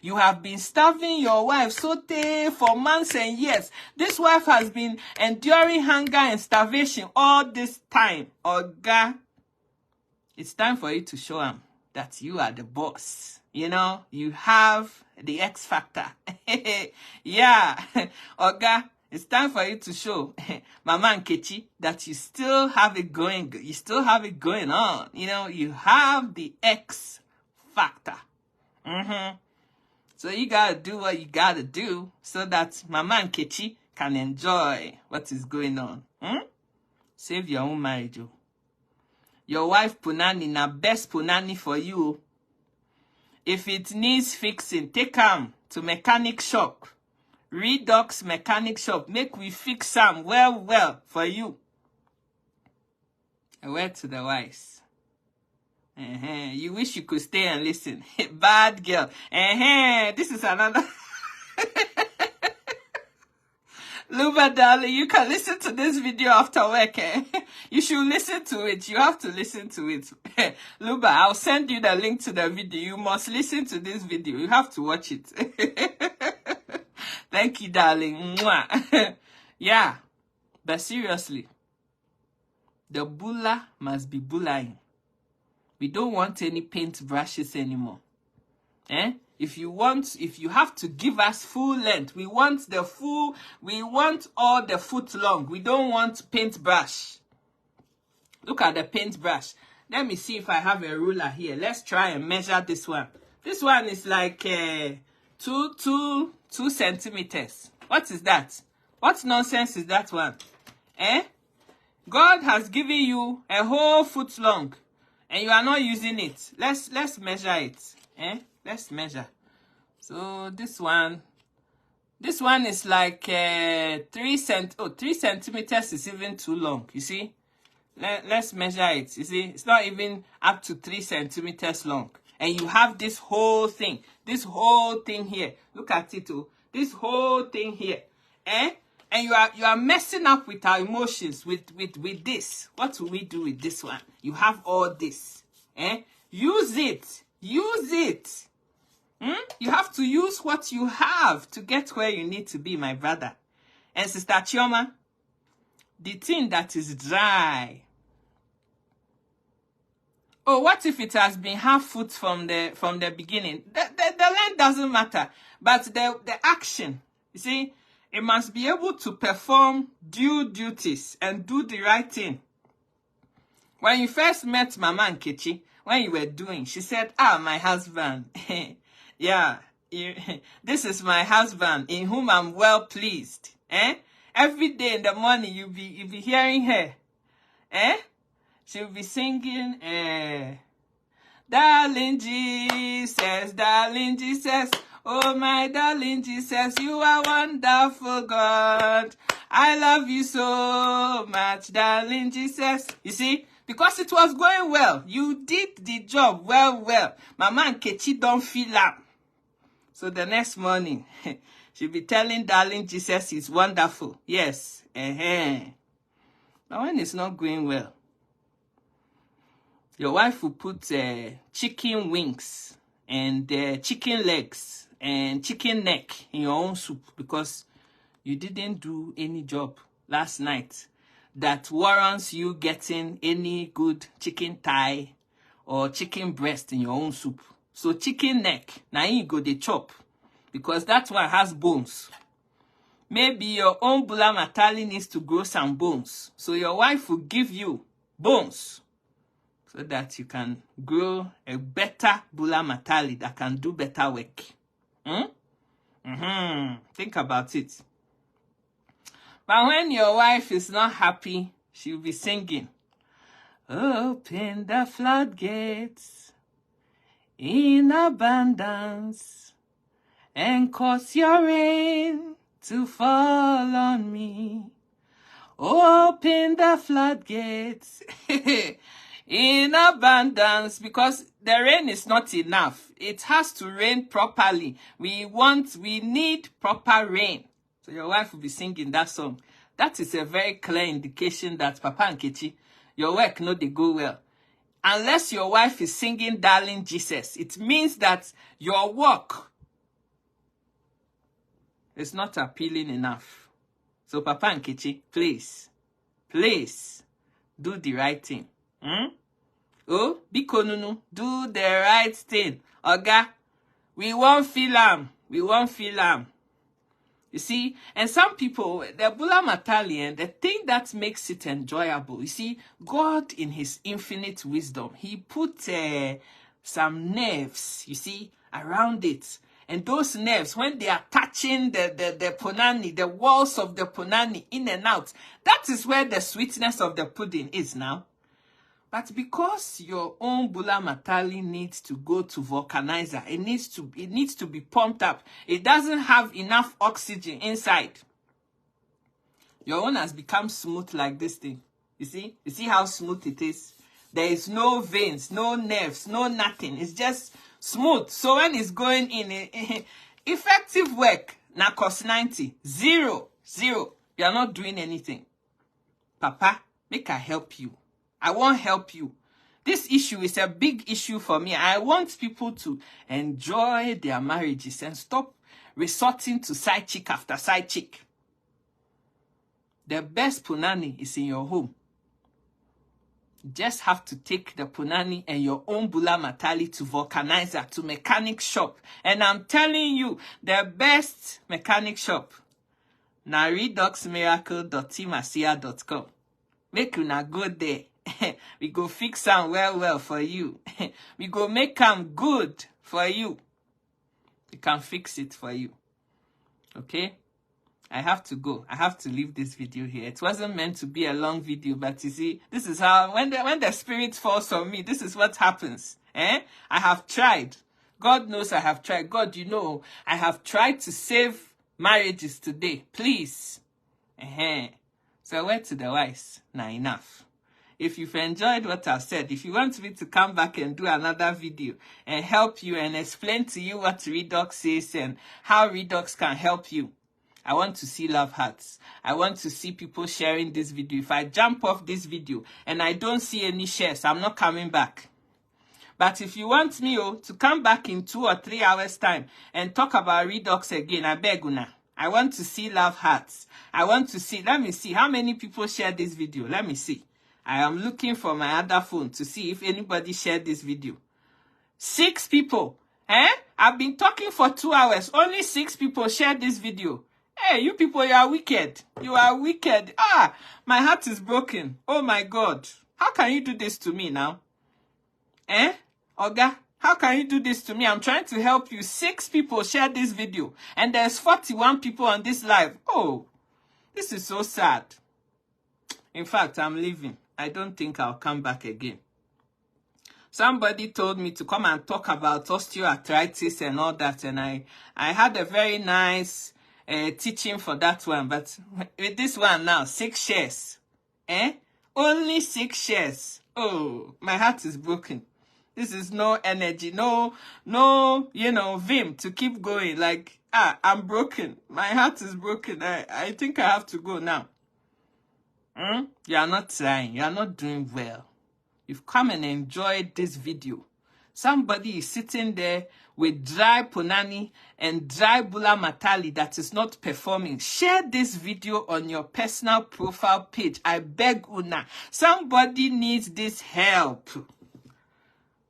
You have been starving your wife for months and years. This wife has been enduring hunger and starvation all this time. Oga, it's time for you to show him that you are the boss. You know, you have the X factor. Yeah. Oga, it's time for you to show Mama Nkechi that you still have it going. You still have it going on. You know, you have the X factor. So you gotta do what you gotta do so that Mama Nkechi can enjoy what is going on. Save your own marriage. Your wife punani na best punani for you. If it needs fixing, take them to mechanic shop. Redox mechanic shop. Make we fix them well for you. A word to the wise. You wish you could stay and listen. Bad girl. This is another. Luba, darling, you can listen to this video after work. You should listen to it. You have to listen to it. Luba, I'll send you the link to the video. You must listen to this video. You have to watch it. Thank you, darling. Yeah. But seriously, the bulla must be bullying. We don't want any paint brushes anymore. If you have to give us full length, we want all the foot long. We don't want paintbrush. Look at the paintbrush. Let me see if I have a ruler here. Let's try and measure this one. This one is like 2 centimeters. What is that? What nonsense is that one? God has given you a whole foot long, and you are not using it. Let's measure it. Let's measure. So this one is like 3 centimeters is even too long. You see? Let's measure it. You see? It's not even up to 3 centimeters long. And you have this whole thing here. Look at it, oh. This whole thing here. And you are messing up with our emotions with this. What will we do with this one? You have all this. Use it. Use it. You have to use what you have to get where you need to be, my brother. And Sister Chioma, the thing that is dry. Oh, what if it has been half foot from the beginning? The length doesn't matter, but the action, you see, it must be able to perform due duties and do the right thing. When you first met Mama Nkechi, when you were doing, she said, my husband. Yeah, this is my husband in whom I'm well pleased. Every day in the morning you be hearing her. She'll be singing, darling Jesus, oh my darling Jesus, you are wonderful God. I love you so much, darling Jesus. You see? Because it was going well. You did the job well. Mama Nkechi don't feel up. So the next morning, she'll be telling darling Jesus is wonderful. Yes. But when it's not going well, your wife will put chicken wings and chicken legs and chicken neck in your own soup because you didn't do any job last night that warrants you getting any good chicken thigh or chicken breast in your own soup. So chicken neck, now you go the chop because that one has bones. Maybe your own bula matali needs to grow some bones. So your wife will give you bones so that you can grow a better bula matali that can do better work. Think about it. But when your wife is not happy, she'll be singing, open the floodgates in abundance and cause your rain to fall on me. Open the floodgates in abundance because the rain is not enough. It has to rain properly. We need proper rain. So your wife will be singing that song. That is a very clear indication that Papa Nkechi, your work no dey go well. Unless your wife is singing Darling Jesus, it means that your work It's not appealing enough. So Papa and Nkechi, please, please, do the right thing. Oh, Bikonunu, do the right thing. Oga, we won't feel am. We won't feel am. You see, and some people, the Bula Matalian, the thing that makes it enjoyable, you see, God in his infinite wisdom, he put some nerves, you see, around it. And those nerves, when they are touching the punani, the walls of the punani in and out, that is where the sweetness of the pudding is now. But because your own Bula Matali needs to go to vulcanizer, it needs to be pumped up. It doesn't have enough oxygen inside. Your own has become smooth like this thing. You see how smooth it is? There is no veins, no nerves, no nothing. It's just smooth. So when it's going in, effective work, na cost 90. Zero. You are not doing anything. Papa, make I help you. I won't help you. This issue is a big issue for me. I want people to enjoy their marriages and stop resorting to side chick after side chick. The best punani is in your home. You just have to take the punani and your own Bula Matali to vulcanizer, to mechanic shop. And I'm telling you, the best mechanic shop, na redoxmiracle.timasia.com. Make una go there. We go fix them well for you. We go make them good for you. We can fix it for you. Okay? I have to go. I have to leave this video here. It wasn't meant to be a long video, but you see, this is how, when the spirit falls on me, this is what happens. I have tried. God knows I have tried. God, you know, I have tried to save marriages today. Please. So word to the wise. Now enough. If you've enjoyed what I've said, if you want me to come back and do another video and help you and explain to you what Redox is and how Redox can help you, I want to see love hearts. I want to see people sharing this video. If I jump off this video and I don't see any shares, I'm not coming back. But if you want me to come back in 2 or 3 hours time and talk about Redox again, I beg una. I want to see love hearts. I want to see, let me see how many people share this video. Let me see. I am looking for my other phone to see if anybody shared this video. 6 people. I've been talking for 2 hours. Only 6 people shared this video. Hey, you people, you are wicked. You are wicked. My heart is broken. Oh my God. How can you do this to me now? Oga, how can you do this to me? I'm trying to help you. 6 people shared this video. And there's 41 people on this live. Oh, this is so sad. In fact, I'm leaving. I don't think I'll come back again. Somebody told me to come and talk about osteoarthritis and all that. And I had a very nice teaching for that one. But with this one now, 6 shares. Only 6 shares. Oh, my heart is broken. This is no energy, no, vim to keep going. Like, I'm broken. My heart is broken. I think I have to go now. You are not trying. You are not doing well. You've come and enjoyed this video. Somebody is sitting there with dry punani and dry Bula Matali that is not performing. Share this video on your personal profile page. I beg una. Somebody needs this help.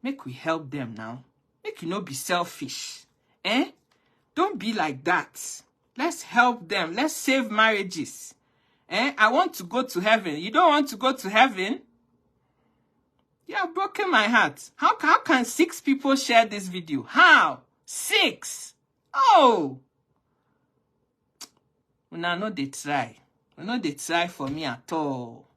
Make we help them now. Make you not be selfish. Don't be like that. Let's help them. Let's save marriages. I want to go to heaven. You don't want to go to heaven? You have broken my heart. How can 6 people share this video? How? 6? Oh! Una no dey try. Una no dey try for me at all.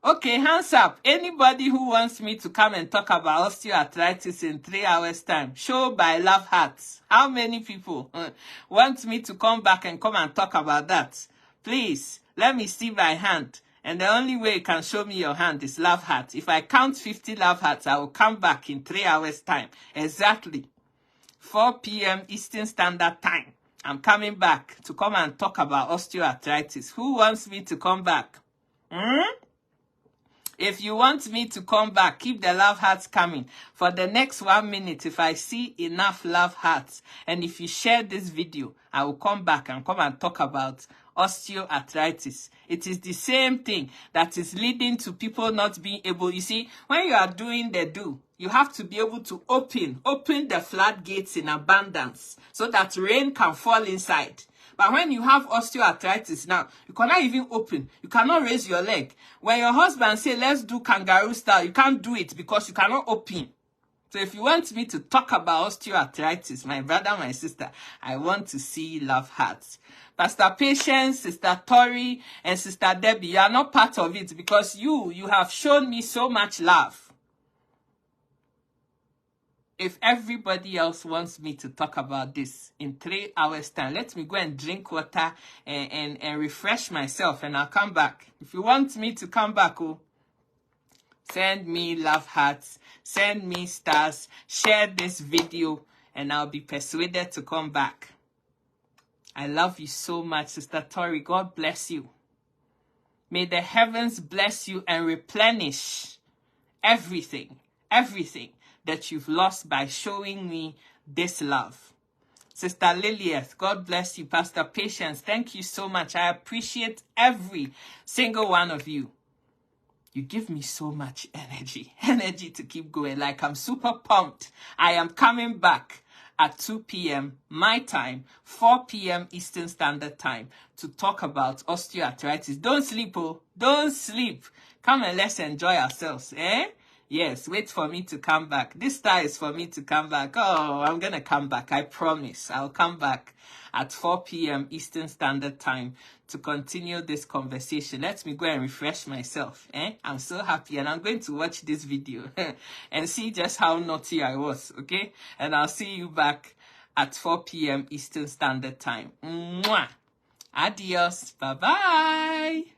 Okay, hands up. Anybody who wants me to come and talk about osteoarthritis in 3 hours time, show by love hearts. How many people want me to come back and come and talk about that? Please, let me see my hand. And the only way you can show me your hand is love heart. If I count 50 love hearts, I will come back in 3 hours time. Exactly. 4 p.m. Eastern Standard Time. I'm coming back to come and talk about osteoarthritis. Who wants me to come back? If you want me to come back, keep the love hearts coming. For the next 1 minute, if I see enough love hearts, and if you share this video, I will come back and come and talk about osteoarthritis. It is the same thing that is leading to people not being able. You see, when you are doing the do, you have to be able to open the floodgates in abundance so that rain can fall inside. But when you have osteoarthritis now, you cannot even open. You cannot raise your leg. When your husband say, let's do kangaroo style, you can't do it because you cannot open. So if you want me to talk about osteoarthritis, my brother, my sister, I want to see love hearts. Pastor Patience, Sister Tori, and Sister Debbie, you are not part of it because you have shown me so much love. If everybody else wants me to talk about this in 3 hours' time, let me go and drink water and refresh myself, and I'll come back. If you want me to come back, send me love hearts, send me stars, share this video, and I'll be persuaded to come back. I love you so much, Sister Tori. God bless you. May the heavens bless you and replenish everything that you've lost by showing me this love. Sister Lilith, God bless you. Pastor Patience, thank you so much. I appreciate every single one of you. You give me so much energy to keep going. Like, I'm super pumped. I am coming back at 2 p.m. my time, 4 p.m. Eastern Standard Time to talk about osteoarthritis. Don't sleep, oh. Don't sleep. Come and let's enjoy ourselves, eh? Yes, wait for me to come back. This time is for me to come back. Oh, I'm going to come back. I promise. I'll come back at 4 p.m. Eastern Standard Time to continue this conversation. Let me go and refresh myself. I'm so happy, and I'm going to watch this video and see just how naughty I was, okay? And I'll see you back at 4 p.m. Eastern Standard Time. Mwah! Adios. Bye-bye.